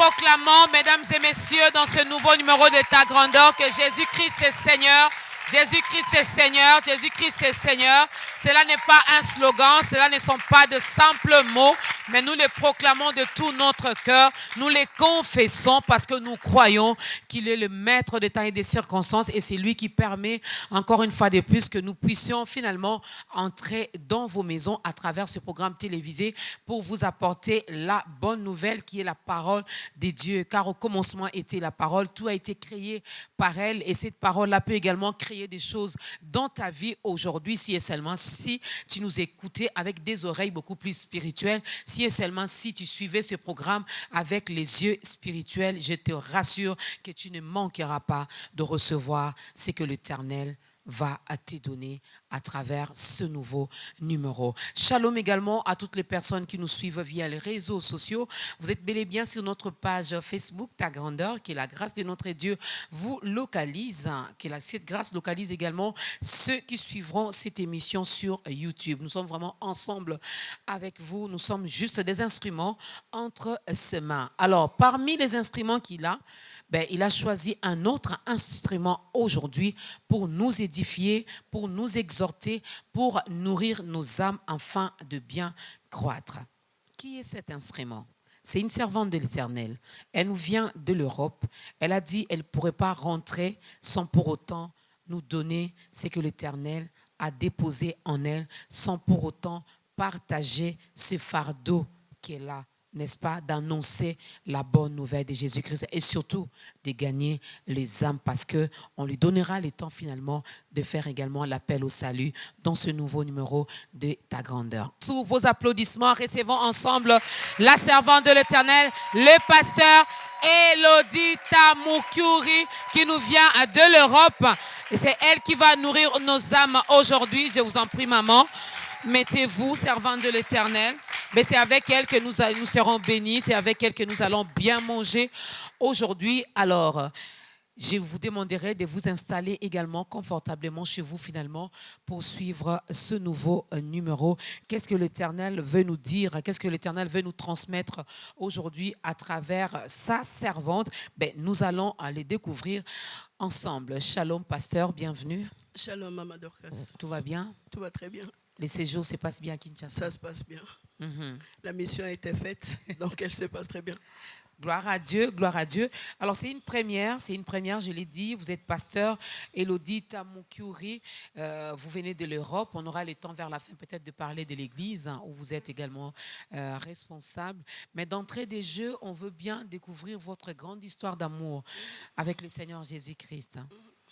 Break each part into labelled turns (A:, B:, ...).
A: proclamons, mesdames et messieurs, dans ce nouveau numéro de Ta Grandeur, que Jésus-Christ est Seigneur. Jésus-Christ est Seigneur, Jésus-Christ est Seigneur. Cela n'est pas un slogan, cela ne sont pas de simples mots, mais nous les proclamons de tout notre cœur. Nous les confessons parce que nous croyons qu'il est le maître des temps et des circonstances et c'est lui qui permet, encore une fois de plus, que nous puissions finalement entrer dans vos maisons à travers ce programme télévisé pour vous apporter la bonne nouvelle qui est la parole de Dieu. Car au commencement était la parole, tout a été créé par elle et cette parole-là peut également créer des choses dans ta vie aujourd'hui, si et seulement si tu nous écoutais avec des oreilles beaucoup plus spirituelles, si et seulement si tu suivais ce programme avec les yeux spirituels, je te rassure que tu ne manqueras pas de recevoir ce que l'Éternel va te donner à travers ce nouveau numéro. Shalom également à toutes les personnes qui nous suivent via les réseaux sociaux. Vous êtes bel et bien sur notre page Facebook Ta Grandeur, que la grâce de notre Dieu vous localise, que cette grâce localise également ceux qui suivront cette émission sur YouTube. Nous sommes vraiment ensemble avec vous. Nous sommes juste des instruments entre ses mains. Alors, parmi les instruments qu'il a, il a choisi un autre instrument aujourd'hui pour nous édifier, pour nous exhorter, pour nourrir nos âmes afin de bien croître. Qui est cet instrument? C'est une servante de l'Éternel. Elle nous vient de l'Europe. Elle a dit qu'elle ne pourrait pas rentrer sans pour autant nous donner ce que l'Éternel a déposé en elle, sans pour autant partager ce fardeau qu'elle a, n'est-ce pas, d'annoncer la bonne nouvelle de Jésus-Christ et surtout de gagner les âmes parce qu'on lui donnera le temps finalement de faire également l'appel au salut dans ce nouveau numéro de Ta Grandeur. Sous vos applaudissements, recevons ensemble la servante de l'Éternel, le pasteur Elodie Tamukuri qui nous vient de l'Europe. Et c'est elle qui va nourrir nos âmes aujourd'hui. Je vous en prie, maman. Mettez-vous, servante de l'Éternel. Mais c'est avec elle que nous serons bénis. C'est avec elle que nous allons bien manger aujourd'hui. Alors, je vous demanderai de vous installer également confortablement chez vous finalement pour suivre ce nouveau numéro. Qu'est-ce que l'Éternel veut nous dire? Qu'est-ce que l'Éternel veut nous transmettre aujourd'hui à travers sa servante? Nous allons les découvrir ensemble. Shalom, pasteur, bienvenue.
B: Shalom, Maman Dorcas.
A: Tout va bien?
B: Tout va très bien.
A: Les séjours se passent bien à Kinshasa?
B: Ça se passe bien. La mission a été faite, donc elle se passe très bien.
A: Gloire à Dieu, gloire à Dieu. Alors c'est une première, je l'ai dit, vous êtes pasteur Elodie Tamukuri, vous venez de l'Europe, on aura le temps vers la fin peut-être de parler de l'église où vous êtes également responsable. Mais d'entrée des jeux, on veut bien découvrir votre grande histoire d'amour avec le Seigneur Jésus-Christ.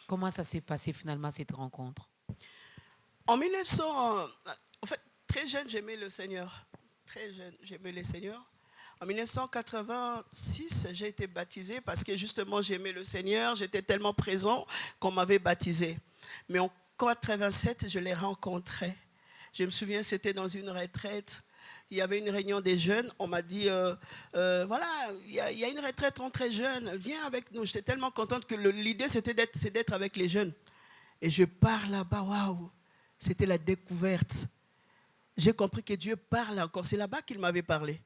A: Comment ça s'est passé finalement cette rencontre?
B: En 1900, en fait, très jeune, j'aimais le Seigneur. Très jeune, j'aimais le Seigneur. En 1986, j'ai été baptisé parce que justement, j'aimais le Seigneur. J'étais tellement présent qu'on m'avait baptisé. Mais en 1987, je l'ai rencontré. Je me souviens, c'était dans une retraite. Il y avait une réunion des jeunes. On m'a dit, voilà, il y a une retraite entre jeunes. Viens avec nous. J'étais tellement contente que l'idée, c'était d'être avec les jeunes. Et je pars là-bas, waouh. C'était la découverte. J'ai compris que Dieu parle encore. C'est là-bas qu'il m'avait parlé.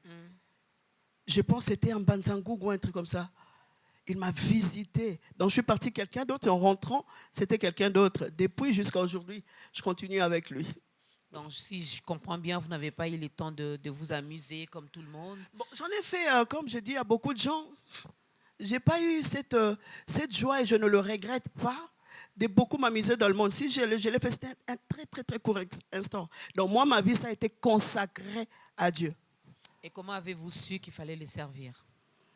B: Je pense que c'était en Banzangou ou un truc comme ça. Il m'a visité. Donc je suis parti quelqu'un d'autre et en rentrant, c'était quelqu'un d'autre. Depuis jusqu'à aujourd'hui, je continue avec lui.
A: Donc si je comprends bien, vous n'avez pas eu le temps de vous amuser comme tout le monde?
B: Bon, j'en ai fait, comme je dis à beaucoup de gens. Je n'ai pas eu cette joie et je ne le regrette pas de beaucoup m'amuser dans le monde. Si je l'ai fait, c'était un très, très, très court instant. Donc moi, ma vie, ça a été consacré à Dieu.
A: Et comment avez-vous su qu'il fallait les servir?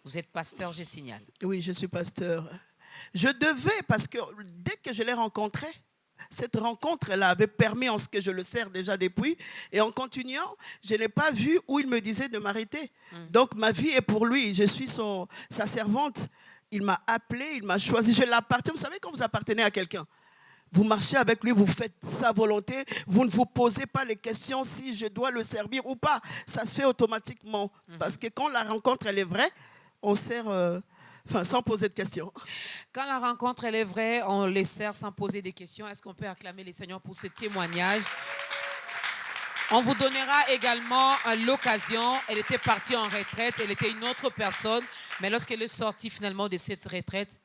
A: Vous êtes pasteur, je signale.
B: Oui, je suis pasteur. Je devais, parce que dès que je l'ai rencontré, cette rencontre-là avait permis en ce que je le sers déjà depuis. Et en continuant, je n'ai pas vu où il me disait de m'arrêter. Donc ma vie est pour lui. Je suis sa servante. Il m'a appelé, il m'a choisi. Je l'appartiens. Vous savez, quand vous appartenez à quelqu'un, vous marchez avec lui, vous faites sa volonté, vous ne vous posez pas les questions si je dois le servir ou pas. Ça se fait automatiquement. Parce que quand la rencontre, elle est vraie, on sert sans poser de questions.
A: Quand la rencontre, elle est vraie, on les sert sans poser des questions. Est-ce qu'on peut acclamer les Seigneurs pour ce témoignage? On vous donnera également l'occasion. Elle était partie en retraite, elle était une autre personne, mais lorsqu'elle est sortie finalement de cette retraite,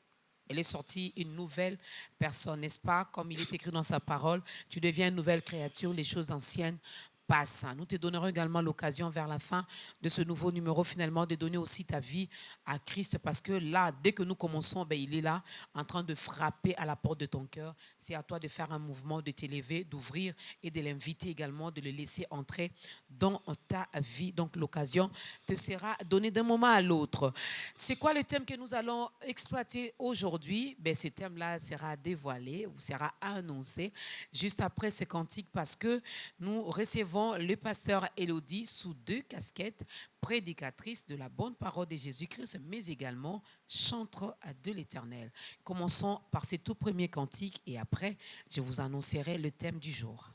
A: elle est sortie une nouvelle personne, n'est-ce pas? Comme il est écrit dans sa parole, tu deviens une nouvelle créature, les choses anciennes passent. Nous te donnerons également l'occasion vers la fin de ce nouveau numéro finalement de donner aussi ta vie à Christ, parce que là, dès que nous commençons, il est là en train de frapper à la porte de ton cœur. C'est à toi de faire un mouvement, de t'élever, d'ouvrir et de l'inviter également, de le laisser entrer dans ta vie. Donc l'occasion te sera donnée d'un moment à l'autre. C'est quoi le thème que nous allons exploiter aujourd'hui? Ce thème-là sera dévoilé ou sera annoncé juste après ce cantique, parce que nous recevons le pasteur Élodie sous 2 casquettes, prédicatrice de la bonne parole de Jésus-Christ, mais également chantre de l'Éternel. Commençons par ces tout premiers cantiques et après, je vous annoncerai le thème du jour.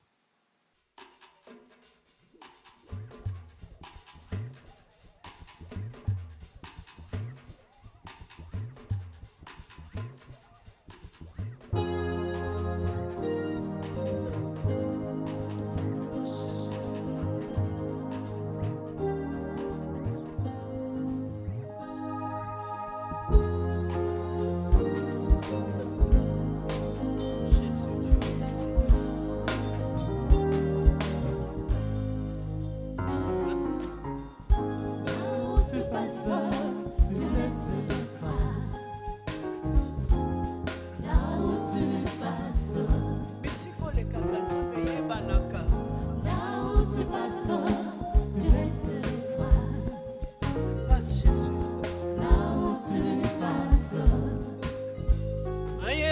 B: Aye,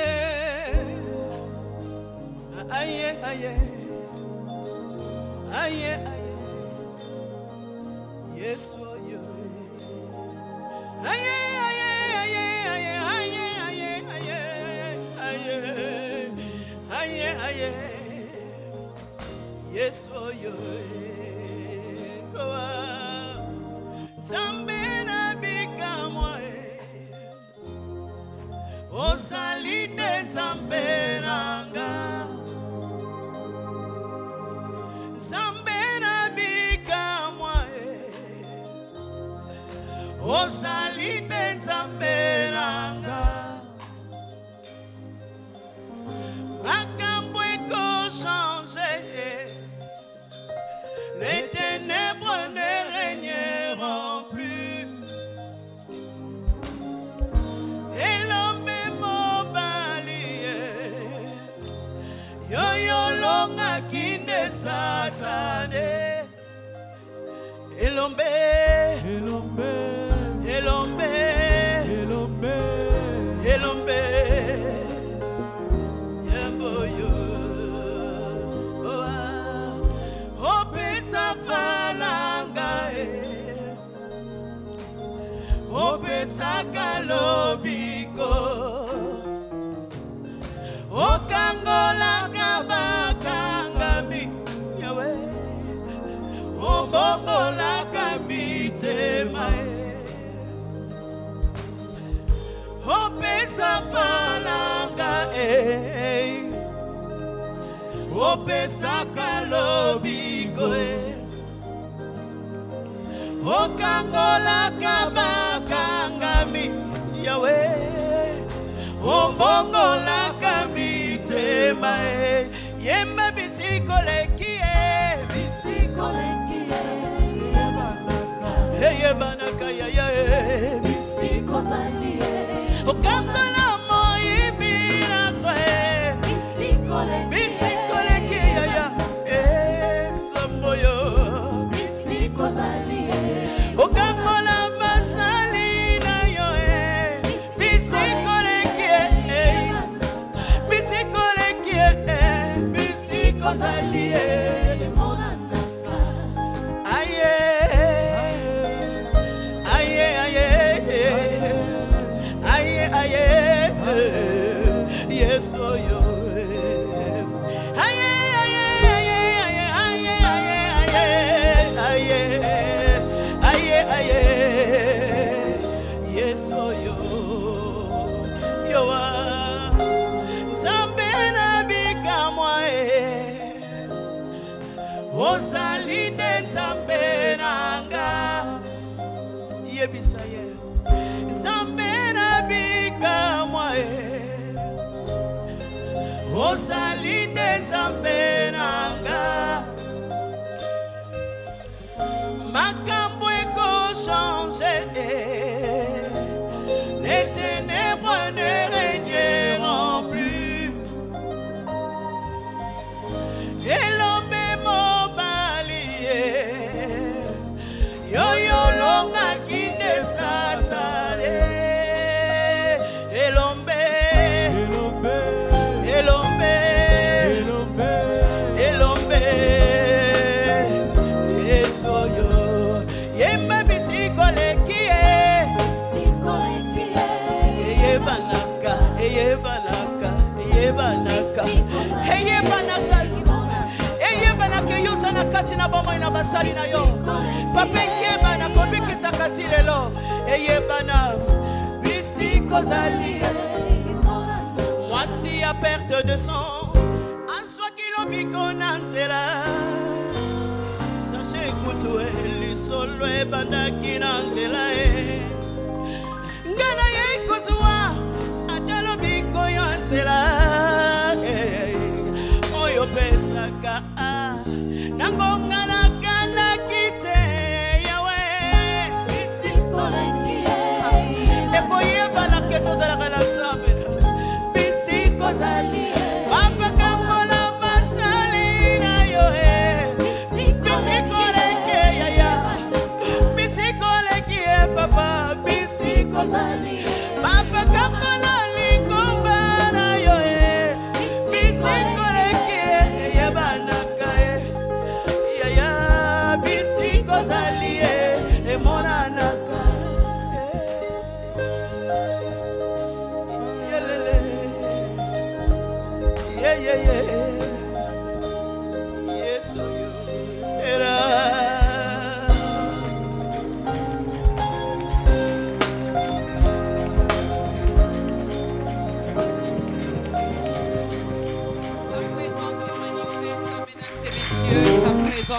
B: aye, aye, aye, aye. ozali nde nzambe nanga yebisa ye nzambe na bikamwa ozali nde nzambe nanga makambo ekochange les ténèbres ne régneront plus elombe mobali yoyolongaki nde satane elombe esoyo yemba bisikoleki eyebanaka eyosana kati na bomoi na basali na yo papa eyebana kobikisa kati lelo eyebana bisikozali mwasi ya perte de sang azwaki lobiko na nzela sache kutu lisolo ebandaki na nzela ngana ye kozwa ata lobiko ya nzela oyo pesaka nango ngana kanaki te yawe ekoyebanake tozalaka na nzambe bisikozali bapakambola basali na yo bisikoleki yaya bisikoleki papa bisikozali bapakambola lingomba na yo bisikoleki yebanaka yaya bisikozali emonanaka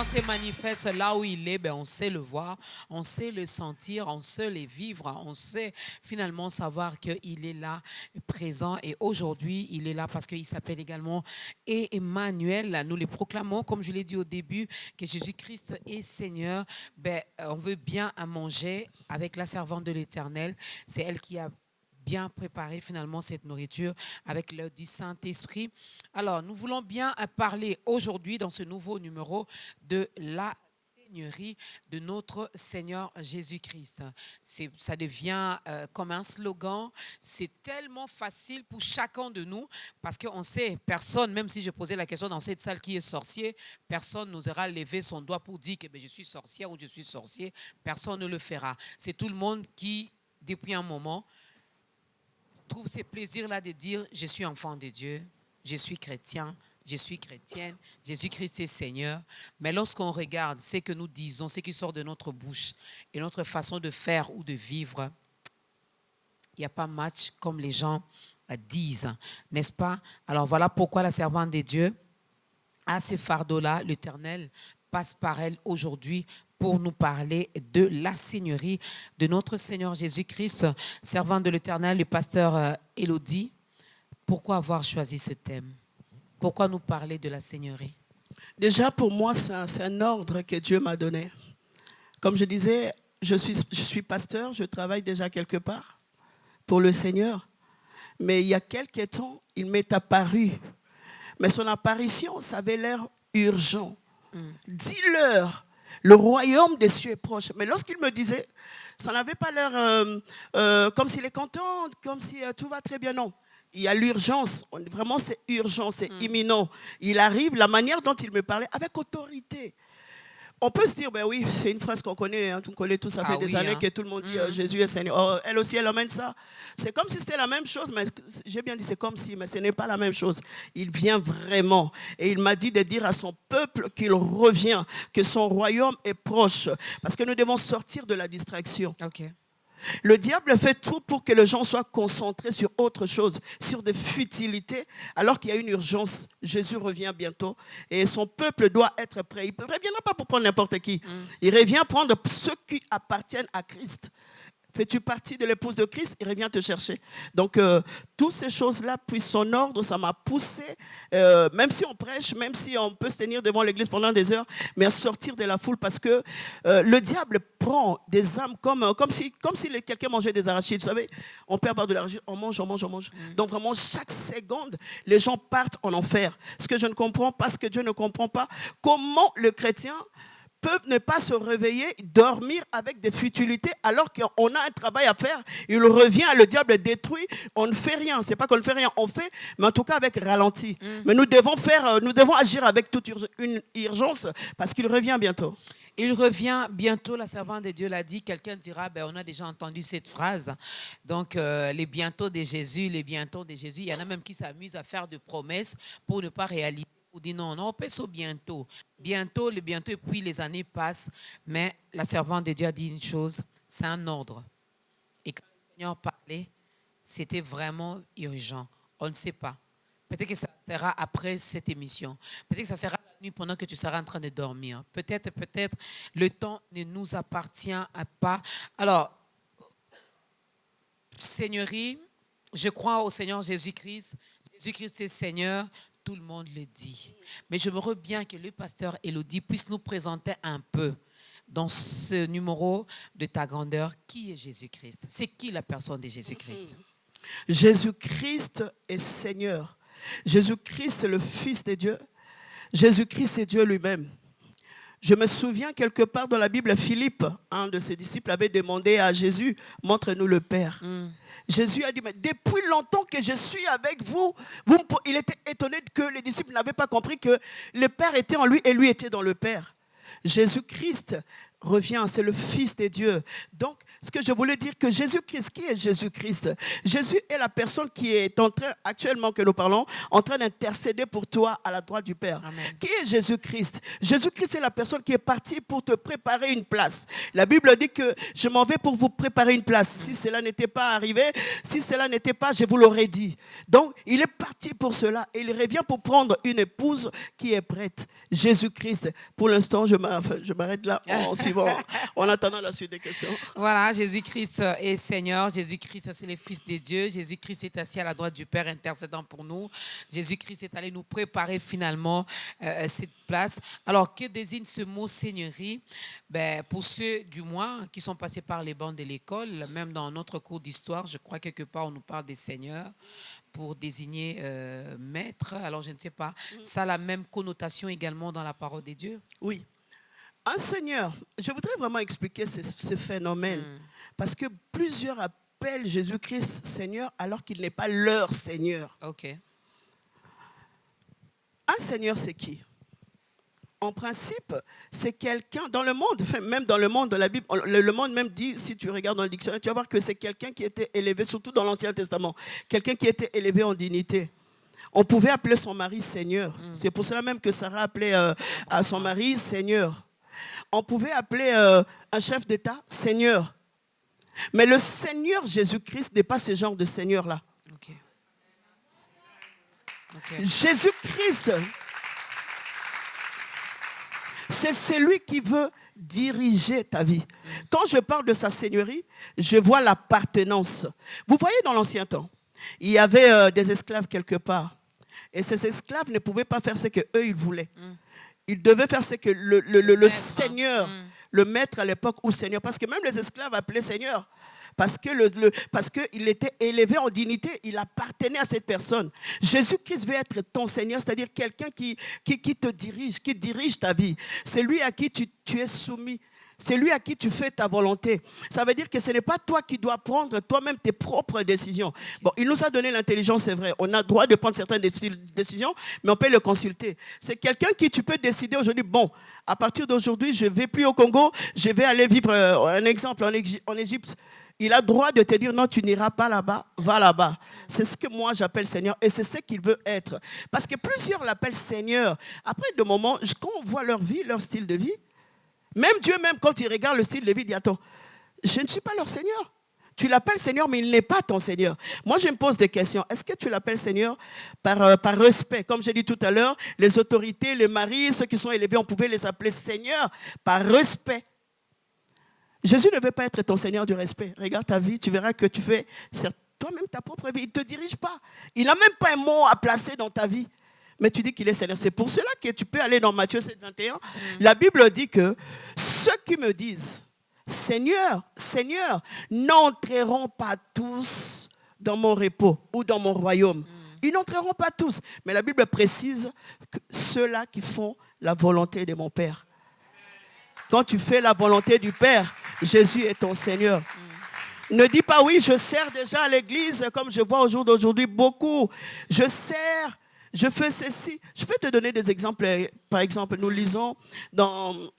A: Se manifeste là où il est, ben on sait le voir, on sait le sentir, on sait le vivre, on sait finalement savoir qu'il est là, présent. Et aujourd'hui, il est là parce qu'il s'appelle également Emmanuel. Nous le proclamons, comme je l'ai dit au début, que Jésus-Christ est Seigneur. Ben, on veut bien à manger avec la servante de l'Éternel. C'est elle qui a bien préparer finalement cette nourriture avec l'aide du Saint-Esprit. Alors, nous voulons bien parler aujourd'hui dans ce nouveau numéro de la Seigneurie de notre Seigneur Jésus-Christ. Ça devient comme un slogan. C'est tellement facile pour chacun de nous parce qu'on sait, personne, même si je posais la question dans cette salle qui est sorcier, personne n'osera lever son doigt pour dire que je suis sorcière ou je suis sorcier. Personne ne le fera. C'est tout le monde qui, depuis un moment, trouve ces plaisirs-là de dire « Je suis enfant de Dieu, je suis chrétien, je suis chrétienne, Jésus-Christ est Seigneur. » Mais lorsqu'on regarde ce que nous disons, ce qui sort de notre bouche et notre façon de faire ou de vivre, il n'y a pas match comme les gens disent, n'est-ce pas? Alors voilà pourquoi la servante de Dieu a ce fardeau-là, l'Éternel passe par elle aujourd'hui pour nous parler de la Seigneurie de notre Seigneur Jésus-Christ. Servant de l'Éternel, le pasteur Élodie, pourquoi avoir choisi ce thème? Pourquoi nous parler de la Seigneurie?
B: Déjà, pour moi, c'est un ordre que Dieu m'a donné. Comme je disais, je suis pasteur, je travaille déjà quelque part pour le Seigneur. Mais il y a quelques temps, il m'est apparu. Mais son apparition, ça avait l'air urgent. Dis-leur, le royaume des cieux est proche. Mais lorsqu'il me disait, ça n'avait pas l'air comme s'il est content, comme si tout va très bien. Non, il y a l'urgence. Vraiment, c'est urgent, c'est imminent. Il arrive, la manière dont il me parlait, avec autorité. On peut se dire, ben oui, c'est une phrase qu'on connaît, hein, on connaît tout, ça fait des années que tout le monde dit Jésus est Seigneur. Oh, elle aussi, elle emmène ça. C'est comme si c'était la même chose, mais j'ai bien dit c'est comme si, mais ce n'est pas la même chose. Il vient vraiment. Et il m'a dit de dire à son peuple qu'il revient, que son royaume est proche. Parce que nous devons sortir de la distraction.
A: Okay.
B: Le diable fait tout pour que les gens soient concentrés sur autre chose, sur des futilités, alors qu'il y a une urgence. Jésus revient bientôt et son peuple doit être prêt. Il ne reviendra pas pour prendre n'importe qui. Il revient prendre ceux qui appartiennent à Christ. Fais-tu partie de l'épouse de Christ? Il revient te chercher. Donc, toutes ces choses-là, puis son ordre, ça m'a poussé, même si on prêche, même si on peut se tenir devant l'église pendant des heures, mais à sortir de la foule parce que le diable prend des âmes comme si quelqu'un mangeait des arachides. Vous savez, on perd par de l'arachide, on mange. Donc, vraiment, chaque seconde, les gens partent en enfer. Ce que je ne comprends pas, ce que Dieu ne comprend pas, comment le chrétien peuvent ne pas se réveiller, dormir avec des futilités alors qu'on a un travail à faire. Il revient, le diable détruit, on ne fait rien. Ce n'est pas qu'on ne fait rien, on fait, mais en tout cas avec ralenti. Mais nous devons agir avec toute une urgence parce qu'il revient bientôt.
A: Il revient bientôt, la servante de Dieu l'a dit. Quelqu'un dira, on a déjà entendu cette phrase. Donc, les bientôt de Jésus, il y en a même qui s'amusent à faire des promesses pour ne pas réaliser. On dit non, on passe au bientôt. Bientôt, et puis les années passent. Mais la servante de Dieu a dit une chose, c'est un ordre. Et quand le Seigneur parlait, c'était vraiment urgent. On ne sait pas. Peut-être que ça sera après cette émission. Peut-être que ça sera la nuit pendant que tu seras en train de dormir. Peut-être, le temps ne nous appartient pas. Alors, Seigneurie, je crois au Seigneur Jésus-Christ. Jésus-Christ est Seigneur. Tout le monde le dit. Mais j'aimerais bien que le pasteur Élodie puisse nous présenter un peu dans ce numéro de ta grandeur qui est Jésus-Christ. C'est qui la personne de Jésus-Christ?
B: Jésus-Christ est Seigneur. Jésus-Christ est le Fils de Dieu. Jésus-Christ est Dieu lui-même. Je me souviens quelque part dans la Bible, Philippe, un de ses disciples, avait demandé à Jésus, montre-nous le Père. Jésus a dit, mais depuis longtemps que je suis avec vous, il était étonné que les disciples n'avaient pas compris que le Père était en lui et lui était dans le Père. Jésus-Christ revient, c'est le Fils de Dieu. Donc, ce que je voulais dire, que Jésus-Christ, qui est Jésus-Christ? Jésus est la personne qui est en train, actuellement que nous parlons, en train d'intercéder pour toi à la droite du Père. Amen. Qui est Jésus-Christ? Jésus-Christ est la personne qui est partie pour te préparer une place. La Bible dit que je m'en vais pour vous préparer une place. Si cela n'était pas arrivé, si cela n'était pas, je vous l'aurais dit. Donc, il est parti pour cela et il revient pour prendre une épouse qui est prête. Jésus-Christ. Pour l'instant, je m'arrête là en attendant la suite des questions.
A: Voilà, Jésus-Christ est Seigneur. Jésus-Christ, c'est le Fils de Dieu. Jésus-Christ est assis à la droite du Père, intercédant pour nous. Jésus-Christ est allé nous préparer finalement cette place. Alors, que désigne ce mot Seigneurie? Pour ceux, du moins, qui sont passés par les bancs de l'école, même dans notre cours d'histoire, je crois quelque part, on nous parle des seigneurs pour désigner maître. Alors, je ne sais pas. Ça a la même connotation également dans la parole de Dieu?
B: Oui. Un seigneur, je voudrais vraiment expliquer ce phénomène, parce que plusieurs appellent Jésus-Christ Seigneur alors qu'il n'est pas leur Seigneur.
A: Ok.
B: Un Seigneur, c'est qui? En principe, c'est quelqu'un, dans le monde, même dans le monde de la Bible, le monde même dit, si tu regardes dans le dictionnaire, tu vas voir que c'est quelqu'un qui était élevé, surtout dans l'Ancien Testament, quelqu'un qui était élevé en dignité. On pouvait appeler son mari Seigneur. C'est pour cela même que Sarah appelait à son mari Seigneur. On pouvait appeler un chef d'État Seigneur. Mais le Seigneur Jésus-Christ n'est pas ce genre de Seigneur-là.
A: Okay.
B: Jésus-Christ, c'est celui qui veut diriger ta vie. Quand je parle de sa seigneurie, je vois l'appartenance. Vous voyez, dans l'ancien temps, il y avait des esclaves quelque part. Et ces esclaves ne pouvaient pas faire ce qu'eux, ils voulaient. Ils devaient faire ce que le Seigneur, le maître à l'époque, ou Seigneur, parce que même les esclaves appelaient Seigneur, parce qu'il était élevé en dignité, il appartenait à cette personne. Jésus-Christ veut être ton Seigneur, c'est-à-dire quelqu'un qui te dirige, qui dirige ta vie. C'est lui à qui tu es soumis. C'est lui à qui tu fais ta volonté. Ça veut dire que ce n'est pas toi qui dois prendre toi-même tes propres décisions. Bon, il nous a donné l'intelligence, c'est vrai. On a le droit de prendre certaines décisions, mais on peut le consulter. C'est quelqu'un qui tu peux décider aujourd'hui, bon, à partir d'aujourd'hui, je ne vais plus au Congo, je vais aller vivre, un exemple, en Égypte. Il a le droit de te dire, non, tu n'iras pas là-bas, va là-bas. C'est ce que moi j'appelle Seigneur et c'est ce qu'il veut être. Parce que plusieurs l'appellent Seigneur. Après, de moments, quand on voit leur vie, leur style de vie, même Dieu, même quand il regarde le style de vie, il dit, attends, je ne suis pas leur Seigneur. Tu l'appelles Seigneur, mais il n'est pas ton Seigneur. Moi, je me pose des questions. Est-ce que tu l'appelles Seigneur par respect? Comme j'ai dit tout à l'heure, les autorités, les maris, ceux qui sont élevés, on pouvait les appeler Seigneur par respect. Jésus ne veut pas être ton Seigneur du respect. Regarde ta vie, tu verras que tu fais toi-même ta propre vie. Il ne te dirige pas. Il n'a même pas un mot à placer dans ta vie. Mais tu dis qu'il est Seigneur. C'est pour cela que tu peux aller dans Matthieu 7, 21. La Bible dit que ceux qui me disent Seigneur, Seigneur, n'entreront pas tous dans mon repos ou dans mon royaume. Ils n'entreront pas tous. Mais la Bible précise que ceux-là qui font la volonté de mon Père. Quand tu fais la volonté du Père, Jésus est ton Seigneur. Ne dis pas oui, je sers déjà à l'église, comme je vois au jour d'aujourd'hui beaucoup. Je sers, je fais ceci. Je peux te donner des exemples. Par exemple, nous lisons,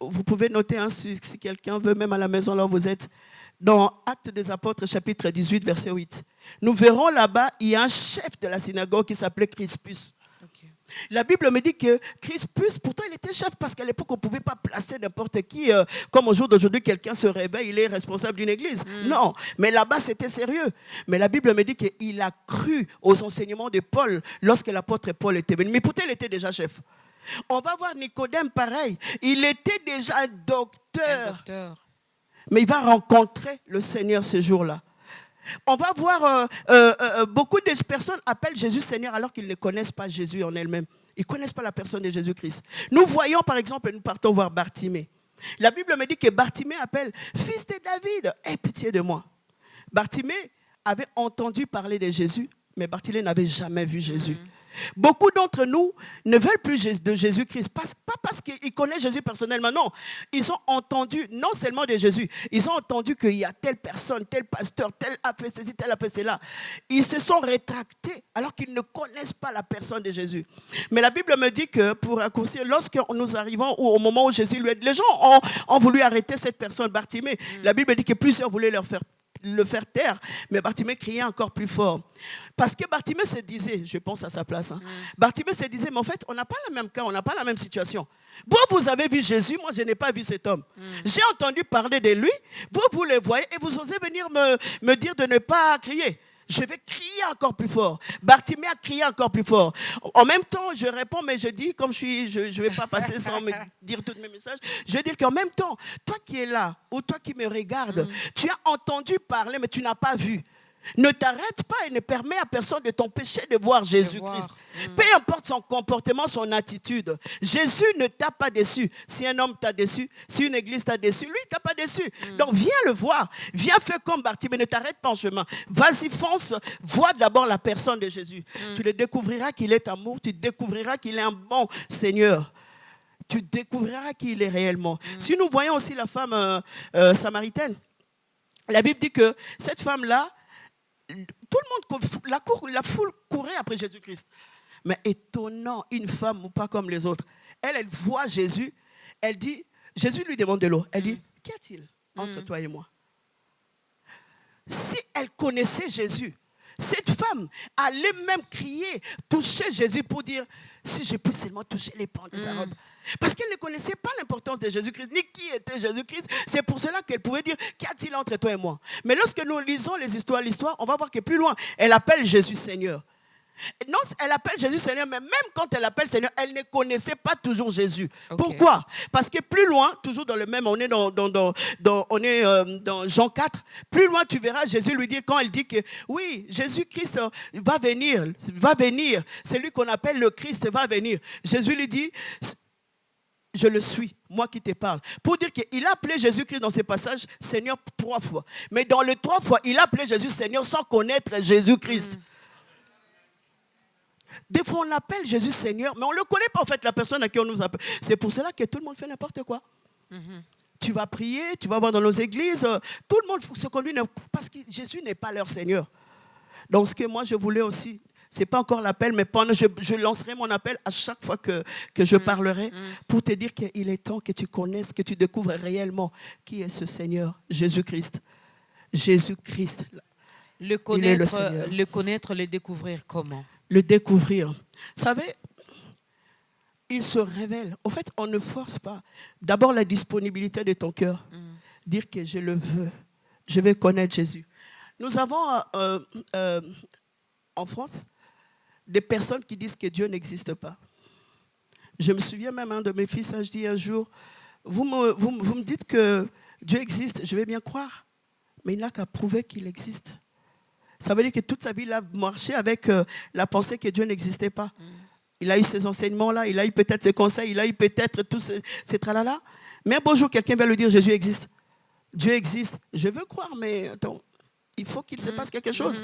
B: vous pouvez noter si quelqu'un veut, même à la maison là où vous êtes, dans Actes des Apôtres, chapitre 18, verset 8. Nous verrons là-bas, il y a un chef de la synagogue qui s'appelait Crispus. Okay. La Bible me dit que Crispus, pourtant il était chef, parce qu'à l'époque on ne pouvait pas placer n'importe qui, comme au jour d'aujourd'hui quelqu'un se réveille, il est responsable d'une église. Non, mais là-bas c'était sérieux. Mais la Bible me dit qu'il a cru aux enseignements de Paul lorsque l'apôtre Paul était venu. Mais pourtant il était déjà chef. On va voir Nicodème pareil, il était déjà un docteur. Mais il va rencontrer le Seigneur ce jour-là. On va voir beaucoup de personnes appellent Jésus Seigneur alors qu'ils ne connaissent pas Jésus en elle-même. Ils ne connaissent pas la personne de Jésus-Christ. Nous voyons par exemple, nous partons voir Bartimée. La Bible me dit que Bartimée appelle « Fils de David, aie pitié de moi ». Bartimée avait entendu parler de Jésus, mais Bartimée n'avait jamais vu Jésus. Beaucoup d'entre nous ne veulent plus de Jésus-Christ, pas parce qu'ils connaissent Jésus personnellement, non. Ils ont entendu, non seulement de Jésus, ils ont entendu qu'il y a telle personne, tel pasteur, tel a fait ceci, tel a fait cela. Ils se sont rétractés alors qu'ils ne connaissent pas la personne de Jésus. Mais la Bible me dit que, pour raccourcir, lorsque nous arrivons au moment où Jésus lui aide, les gens ont voulu arrêter cette personne, Bartimée. La Bible dit que plusieurs voulaient le faire taire, mais Bartimée criait encore plus fort. Parce que Bartimée se disait, je pense à sa place, Bartimée se disait, mais en fait, on n'a pas le même cas, on n'a pas la même situation. Vous avez vu Jésus, moi je n'ai pas vu cet homme. J'ai entendu parler de lui, vous le voyez, et vous osez venir me dire de ne pas crier. Je vais crier encore plus fort. Bartimée a crié encore plus fort. En même temps, je réponds, mais je dis, comme je ne vais pas passer sans me dire tous mes messages, je veux dire qu'en même temps, toi qui es là, ou toi qui me regardes, tu as entendu parler, mais tu n'as pas vu. Ne t'arrête pas et ne permets à personne de t'empêcher de voir Jésus-Christ. Peu importe son comportement, son attitude. Jésus ne t'a pas déçu. Si un homme t'a déçu, si une église t'a déçu, lui, il ne t'a pas déçu. Donc viens le voir. Viens faire comme Bartimée, ne t'arrête pas en chemin. Vas-y, fonce. Vois d'abord la personne de Jésus. Tu le découvriras qu'il est amour. Tu découvriras qu'il est un bon Seigneur. Tu découvriras qui il est réellement. Si nous voyons aussi la femme samaritaine, la Bible dit que cette femme-là, tout le monde, la foule courait après Jésus-Christ. Mais étonnant, une femme pas comme les autres. Elle voit Jésus, elle dit, Jésus lui demande de l'eau. Elle dit, qu'y a-t-il entre toi et moi? Si elle connaissait Jésus, cette femme allait même crier, toucher Jésus pour dire, si je puis seulement toucher les pans de sa robe. Parce qu'elle ne connaissait pas l'importance de Jésus-Christ, ni qui était Jésus-Christ. C'est pour cela qu'elle pouvait dire, qu'y a-t-il entre toi et moi? Mais lorsque nous lisons l'histoire, on va voir que plus loin, elle appelle Jésus Seigneur. Non, elle appelle Jésus Seigneur, mais même quand elle appelle Seigneur, elle ne connaissait pas toujours Jésus. Okay. Pourquoi? Parce que plus loin, toujours dans le même, on est dans Jean 4, plus loin tu verras Jésus lui dire, quand elle dit que oui, Jésus-Christ va venir, c'est lui qu'on appelle le Christ va venir. Jésus lui dit, je le suis, moi qui te parle. Pour dire qu'il a appelé Jésus-Christ dans ces passages Seigneur 3 fois. Mais dans les 3 fois, il a appelé Jésus Seigneur sans connaître Jésus-Christ. Des fois, on appelle Jésus Seigneur, mais on ne le connaît pas en fait, la personne à qui on nous appelle. C'est pour cela que tout le monde fait n'importe quoi. Tu vas prier, tu vas voir dans nos églises, tout le monde se conduit parce que Jésus n'est pas leur Seigneur. Donc, ce que moi, je voulais aussi, ce n'est pas encore l'appel, mais je lancerai mon appel à chaque fois que je parlerai pour te dire qu'il est temps que tu connaisses, que tu découvres réellement qui est ce Seigneur, Jésus-Christ. Jésus-Christ.
A: Le connaître, le découvrir comment? Le
B: découvrir. Vous savez, il se révèle. En fait, on ne force pas. D'abord, la disponibilité de ton cœur. Dire que je le veux. Je vais connaître Jésus. Nous avons en France des personnes qui disent que Dieu n'existe pas. Je me souviens même un de mes fils, je dis un jour, vous me dites que Dieu existe, je vais bien croire, mais il n'a qu'à prouver qu'il existe. Ça veut dire que toute sa vie, il a marché avec la pensée que Dieu n'existait pas. Il a eu ces enseignements-là, il a eu peut-être ses conseils, il a eu peut-être tous ces tralala. Mais un beau jour, quelqu'un va lui dire, Jésus existe. Dieu existe. Je veux croire, mais attends, il faut qu'il se passe quelque chose.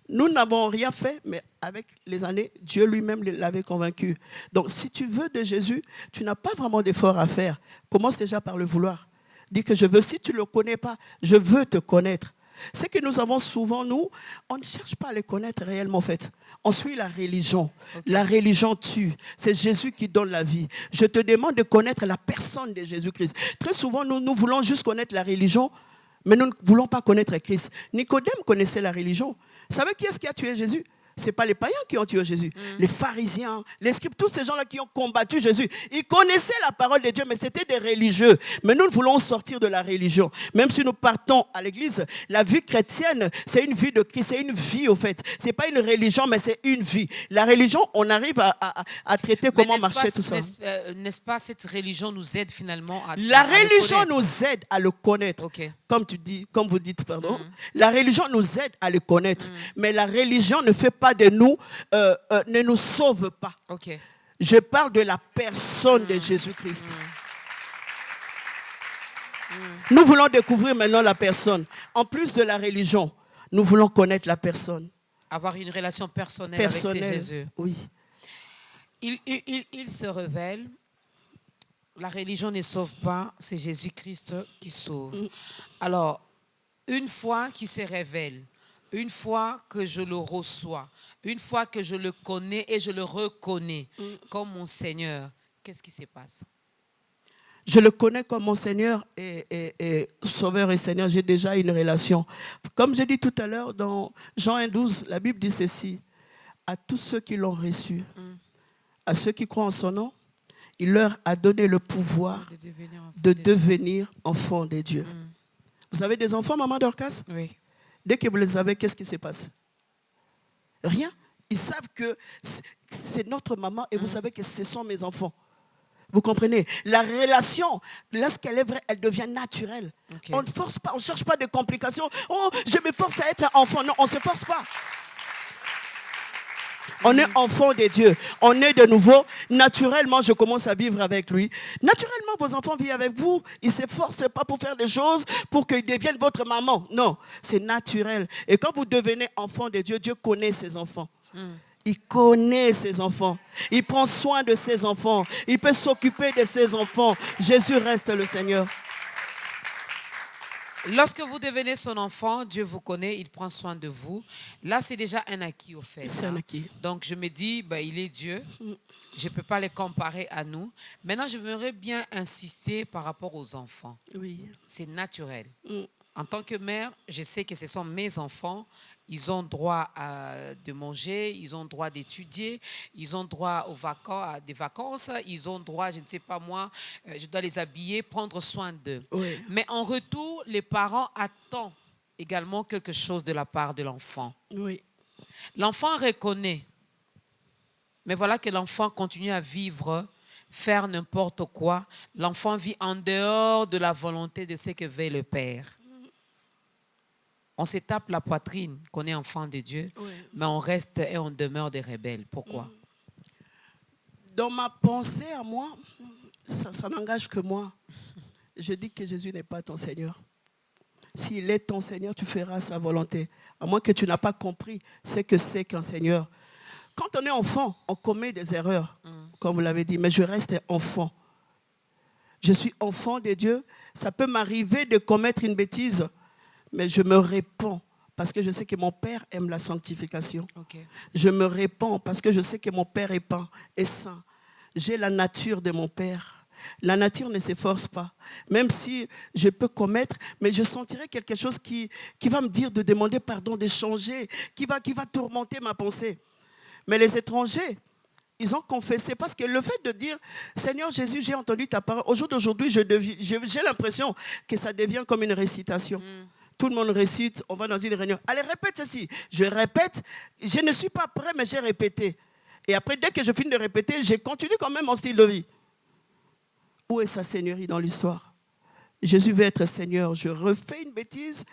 B: Nous n'avons rien fait, mais avec les années, Dieu lui-même l'avait convaincu. Donc, si tu veux de Jésus, tu n'as pas vraiment d'effort à faire. Commence déjà par le vouloir. Dis que je veux, si tu ne le connais pas, je veux te connaître. C'est que nous avons souvent, nous, on ne cherche pas à les connaître réellement, en fait. On suit la religion. Okay. La religion tue. C'est Jésus qui donne la vie. Je te demande de connaître la personne de Jésus-Christ. Très souvent, nous voulons juste connaître la religion, mais nous ne voulons pas connaître Christ. Nicodème connaissait la religion. Vous savez qui est-ce qui a tué Jésus? Ce n'est pas les païens qui ont tué Jésus. Les pharisiens, les scribes, tous ces gens-là qui ont combattu Jésus. Ils connaissaient la parole de Dieu, mais c'était des religieux. Mais nous voulons sortir de la religion. Même si nous partons à l'église, la vie chrétienne, c'est une vie de Christ, c'est une vie au fait. Ce n'est pas une religion, mais c'est une vie. La religion, on arrive à traiter comment marcher tout ça.
A: N'est-ce pas, cette religion nous aide finalement à
B: La religion nous aide à le connaître.
A: Okay.
B: Comme vous dites, pardon. La religion nous aide à le connaître. Mais la religion ne fait pas de nous, ne nous sauve pas.
A: Okay.
B: Je parle de la personne de Jésus-Christ. Nous voulons découvrir maintenant la personne. En plus de la religion, nous voulons connaître la personne.
A: Avoir une relation personnelle avec Jésus.
B: Oui.
A: Il se révèle. La religion ne sauve pas, c'est Jésus-Christ qui sauve. Alors, une fois qu'il se révèle, une fois que je le reçois, une fois que je le connais et je le reconnais comme mon Seigneur, qu'est-ce qui se passe?
B: Je le connais comme mon Seigneur et Sauveur et Seigneur. J'ai déjà une relation. Comme j'ai dit tout à l'heure, dans Jean 1,12, la Bible dit ceci. À tous ceux qui l'ont reçu, à ceux qui croient en son nom, il leur a donné le pouvoir de devenir enfants de Dieu. Vous avez des enfants, maman Dorcas?
A: Oui.
B: Dès que vous les avez, qu'est-ce qui se passe? Rien. Ils savent que c'est notre maman et vous savez que ce sont mes enfants. Vous comprenez? La relation, lorsqu'elle est vraie, elle devient naturelle. Okay. On ne force pas, on ne cherche pas de complications. Oh, je me force à être un enfant. Non, on ne se force pas. On est enfant de Dieu. On est de nouveau. Naturellement, je commence à vivre avec lui. Naturellement, vos enfants vivent avec vous. Ils ne s'efforcent pas pour faire des choses pour qu'ils deviennent votre maman. Non, c'est naturel. Et quand vous devenez enfant de Dieu, Dieu connaît ses enfants. Il connaît ses enfants. Il prend soin de ses enfants. Il peut s'occuper de ses enfants. Jésus reste le Seigneur.
A: Lorsque vous devenez son enfant, Dieu vous connaît, il prend soin de vous. Là, c'est déjà un acquis au fait.
B: C'est un acquis.
A: Donc, je me dis, il est Dieu. Je ne peux pas les comparer à nous. Maintenant, je voudrais bien insister par rapport aux enfants.
B: Oui.
A: C'est naturel. En tant que mère, je sais que ce sont mes enfants. Ils ont droit de manger, ils ont droit d'étudier, ils ont droit à des vacances, ils ont droit, je ne sais pas moi, je dois les habiller, prendre soin d'eux.
B: Oui.
A: Mais en retour, les parents attendent également quelque chose de la part de l'enfant.
B: Oui.
A: L'enfant reconnaît, mais voilà que l'enfant continue à vivre, faire n'importe quoi. L'enfant vit en dehors de la volonté de ce que veut le Père. On se tape la poitrine qu'on est enfant de Dieu, mais on reste et on demeure des rebelles. Pourquoi?
B: Dans ma pensée à moi, ça n'engage que moi. Je dis que Jésus n'est pas ton Seigneur. S'il est ton Seigneur, tu feras sa volonté. À moins que tu n'as pas compris ce que c'est qu'un Seigneur. Quand on est enfant, on commet des erreurs, comme vous l'avez dit, mais je reste enfant. Je suis enfant de Dieu. Ça peut m'arriver de commettre une bêtise, mais je me répands parce que je sais que mon Père aime la sanctification. Okay. Je me répands parce que je sais que mon Père est saint. J'ai la nature de mon Père. La nature ne s'efforce pas. Même si je peux commettre, mais je sentirai quelque chose qui va me dire de demander pardon, de changer, qui va tourmenter ma pensée. Mais les étrangers, ils ont confessé parce que le fait de dire « Seigneur Jésus, j'ai entendu ta parole », au jour d'aujourd'hui, j'ai l'impression que ça devient comme une récitation. tout le monde récite, on va dans une réunion. Allez, répète ceci. Je répète, je ne suis pas prêt, mais j'ai répété. Et après, dès que je finis de répéter, je continue quand même mon style de vie. Où est sa seigneurie dans l'histoire? Jésus veut être Seigneur. Je refais une bêtise.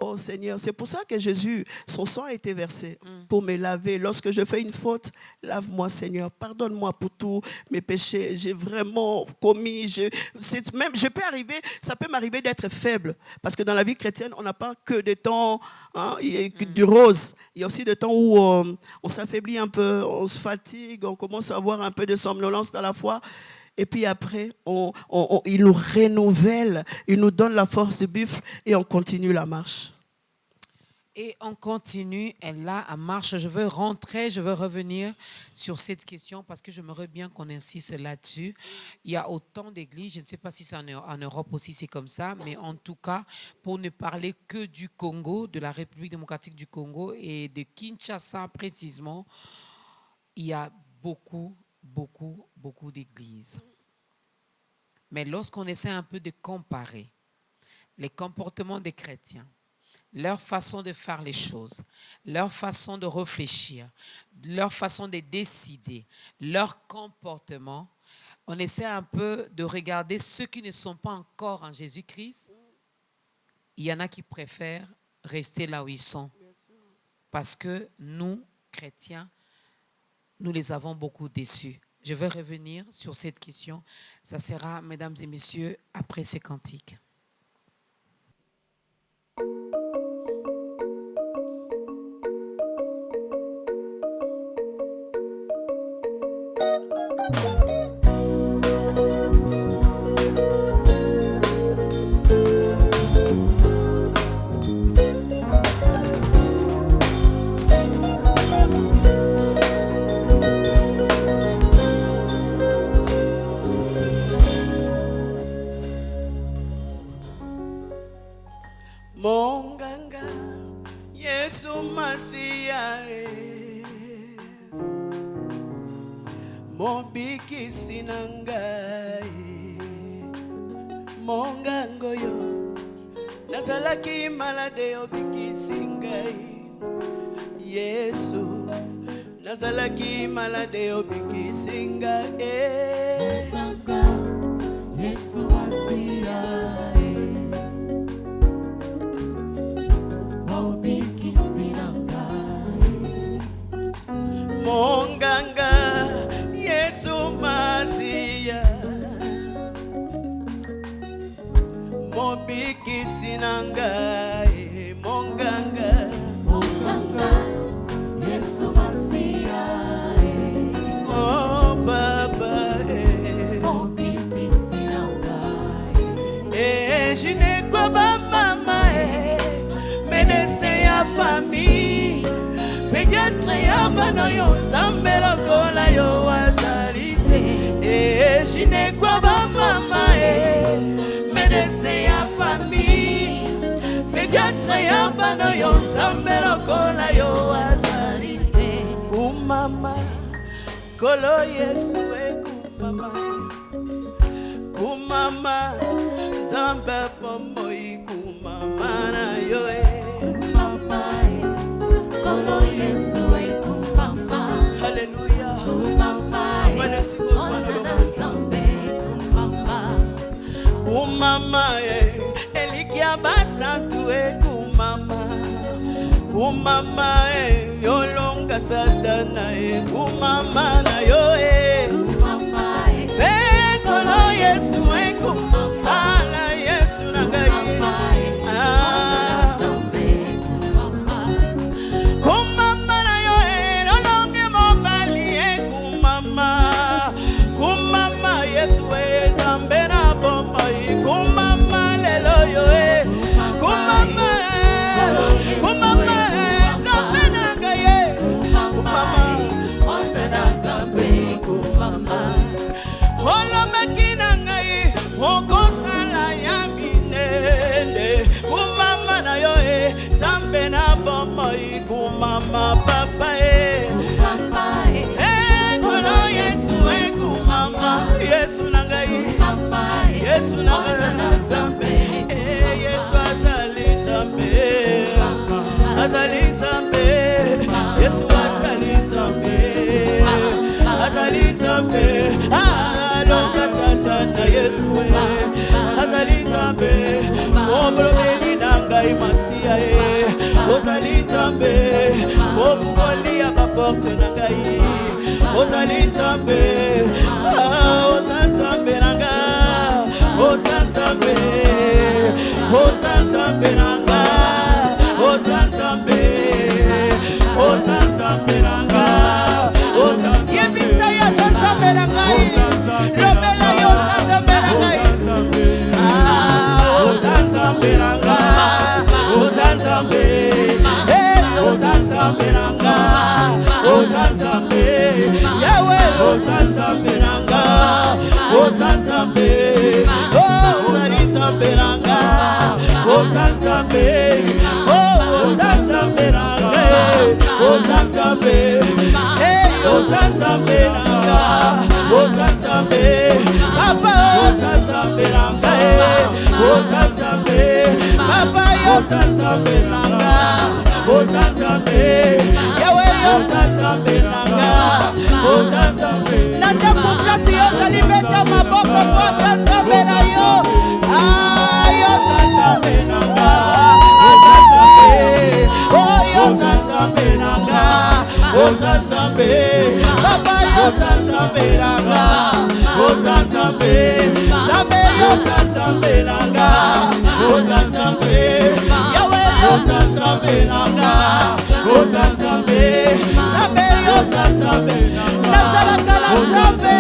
B: Oh Seigneur, c'est pour ça que Jésus, son sang a été versé pour me laver. Lorsque je fais une faute, lave-moi Seigneur, pardonne-moi pour tous mes péchés. J'ai vraiment commis, ça peut m'arriver d'être faible. Parce que dans la vie chrétienne, on n'a pas que des temps du rose. Il y a aussi des temps où on s'affaiblit un peu, on se fatigue, on commence à avoir un peu de somnolence dans la foi. Et puis après, il nous renouvelle, il nous donne la force de buffle et on continue la marche.
A: Et on continue, elle là, à marche. Je veux revenir sur cette question parce que j'aimerais bien qu'on insiste là-dessus. Il y a autant d'églises, je ne sais pas si c'est en Europe aussi c'est comme ça, mais en tout cas, pour ne parler que du Congo, de la République démocratique du Congo et de Kinshasa précisément, il y a beaucoup d'églises. Mais lorsqu'on essaie un peu de comparer les comportements des chrétiens, leur façon de faire les choses, leur façon de réfléchir, leur façon de décider, leur comportement, on essaie un peu de regarder ceux qui ne sont pas encore en Jésus-Christ. Il y en a qui préfèrent rester là où ils sont. Parce que nous, chrétiens, nous les avons beaucoup déçus. Je vais revenir sur cette question. Ça sera, mesdames et messieurs, après ces cantiques.
B: Monganga Yesu Masia Mobikisi nangai Mongango yo Nazalaki malade obikisi ngai Yesu Nazalaki malade obikisi ngai
C: Monganga Yesu Masia
B: Monganga Yesu Masia Mobikisi nangai Monganga
C: Yesu Masia
B: Oh Baba
C: Mobikisi nangai
B: Je ne crois pas maman Menese ya famille Pédiatre ya banoyo Zambelo kola yo wazarite Je ne crois pas maman Menese ya famille Pédiatre ya banoyo Zambelo kola yo wazarite Kumama Kolo Yesu kumama Kumama Zamba pomoi kumama na yo
C: Kumama Kolo Yesu kumama
B: Hallelujah
C: Kumama Zambe kumama
B: Kumama Elikia basantu kumama Kumama Yolonga satana kumama na yo
C: Kumama
B: Kolo Yesu kumama na Yesu na ngai Kumama na yo Nolonge mobali kumama Kumama Yesu Zambe na bomba Kumama lelo yo Kumama Zambe na ngai Kumama Zambe kumama Hola makina ngai ngai masiya ozali nzambe ofungolia baporte na ngai ozali nzambe oza nzambe na nga oza nzambe na nga oza nzambe na nga yebisa ye aza nzambe na ngai lobela ye oza nzambe na ngai oza nzambe na nga oza nzambe oza nzambe na nga oza nzambe yawe oza nzambe na nga oza nzambe ozali nzambe na nga oza nzambe oza nzambe na nga oza nzambe oza nzambe na nga oza nzambe papa oza nzambe na nga oza nzambe papa oza nzambe na nga oza nzambe yawe oza nzambe na nga oza nzambe na ndako kasi ozali beta maboko oza nzambe na yo oza nzambe na nga oza nzambe oza nzambe na nga oza nzambe papa oza nzambe na nga oza nzambe nzambe oza nzambe na nga oza nzambe yawe oza nzambe na nga oza nzambe nzambe oza nzambe nazalaka na nzambe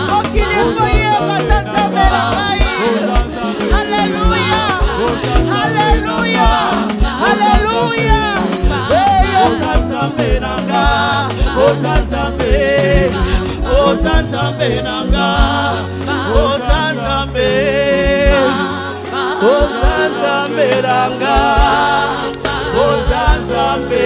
B: mokili koyeba za nzambe na ngai haleluya haleluya haleluya oza nzambe na nga oza nzambe oza nzambe na nga oza nzambe oza nzambe na nga oza nzambe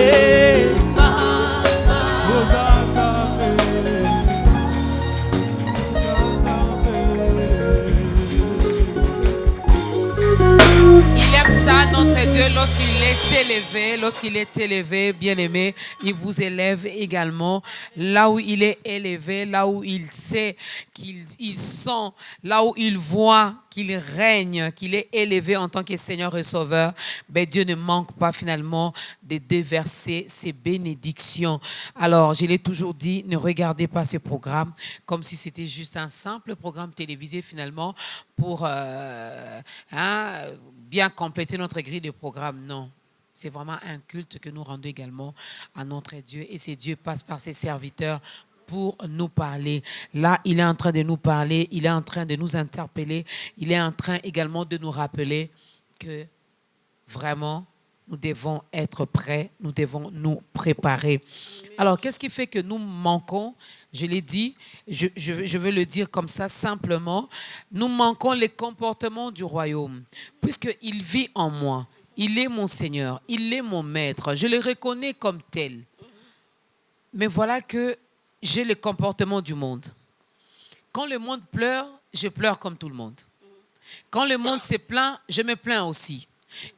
A: Il aime ça, notre Dieu, lorsqu'il est élevé, bien-aimé, il vous élève également. Là où il est élevé, là où il sait qu'il sent, là où il voit qu'il règne, qu'il est élevé en tant que Seigneur et Sauveur, ben Dieu ne manque pas finalement de déverser ses bénédictions. Alors, je l'ai toujours dit, ne regardez pas ce programme comme si c'était juste un simple programme télévisé finalement pour bien compléter notre grille de programme. Non, c'est vraiment un culte que nous rendons également à notre Dieu. Et ce Dieu passe par ses serviteurs pour nous parler. Là, il est en train de nous parler, il est en train de nous interpeller, il est en train également de nous rappeler que vraiment, nous devons être prêts, nous devons nous préparer. Alors, qu'est-ce qui fait que nous manquons? Je l'ai dit, je veux le dire comme ça simplement. Nous manquons les comportements du royaume, puisqu'il vit en moi. Il est mon Seigneur, il est mon Maître. Je le reconnais comme tel. Mais voilà que j'ai le comportement du monde. Quand le monde pleure, je pleure comme tout le monde. Quand le monde se plaint, je me plains aussi.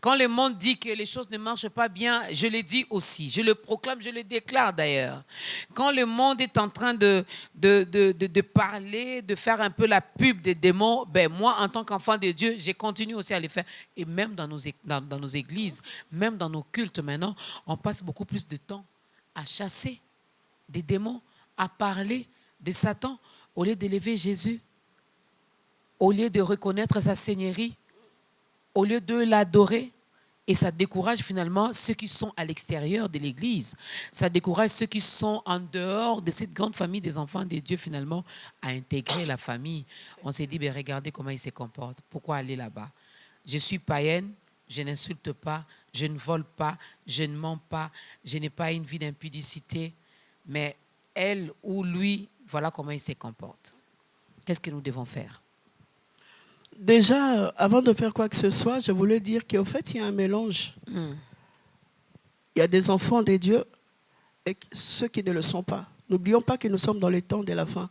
A: Quand le monde dit que les choses ne marchent pas bien, je le dis aussi. Je le proclame, je le déclare d'ailleurs. Quand le monde est en train de parler, de faire un peu la pub des démons, ben moi, en tant qu'enfant de Dieu, je continue aussi à le faire. Et même dans nos églises, même dans nos cultes maintenant, on passe beaucoup plus de temps à chasser des démons, à parler de Satan, au lieu d'élever Jésus, au lieu de reconnaître sa seigneurie, au lieu de l'adorer. Et ça décourage finalement ceux qui sont à l'extérieur de l'église. Ça décourage ceux qui sont en dehors de cette grande famille des enfants de Dieu finalement à intégrer la famille. On s'est dit, ben regardez comment ils se comportent. Pourquoi aller là-bas? Je suis païenne, je n'insulte pas, je ne vole pas, je ne mens pas, je n'ai pas une vie d'impudicité. Mais elle ou lui, voilà comment ils se comportent. Qu'est-ce que nous devons faire?
B: Déjà, avant de faire quoi que ce soit, je voulais dire qu'au fait, il y a un mélange. Il y a des enfants de Dieu et ceux qui ne le sont pas. N'oublions pas que nous sommes dans les temps de la fin.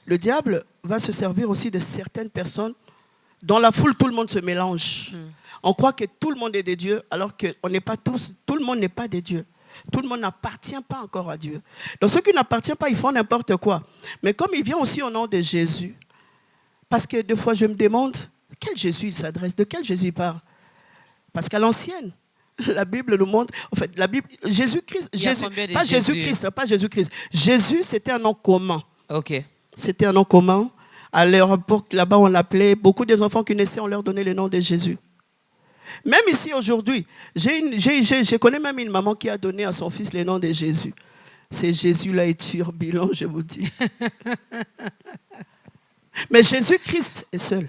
B: Le diable va se servir aussi de certaines personnes. Dans la foule, tout le monde se mélange. On croit que tout le monde est de Dieu, alors que on n'est pas tous, tout le monde n'est pas de Dieu. Tout le monde n'appartient pas encore à Dieu. Donc ceux qui n'appartiennent pas, ils font n'importe quoi. Mais comme il vient aussi au nom de Jésus, parce que des fois je me demande, quel Jésus il s'adresse, de quel Jésus il parle? Parce qu'à l'ancienne, la Bible nous montre, en fait, la Bible, Jésus-Christ,
A: Il y a combien de
B: pas
A: Jésus?
B: Jésus-Christ, pas Jésus-Christ. Jésus, c'était un nom commun.
A: OK.
B: C'était un nom commun. À leur époque, là-bas, on l'appelait, beaucoup des enfants qui naissaient, on leur donnait le nom de Jésus. Même ici, aujourd'hui, je connais même une maman qui a donné à son fils le nom de Jésus. C'est Jésus-là est turbulent, je vous dis. Mais Jésus-Christ est seul.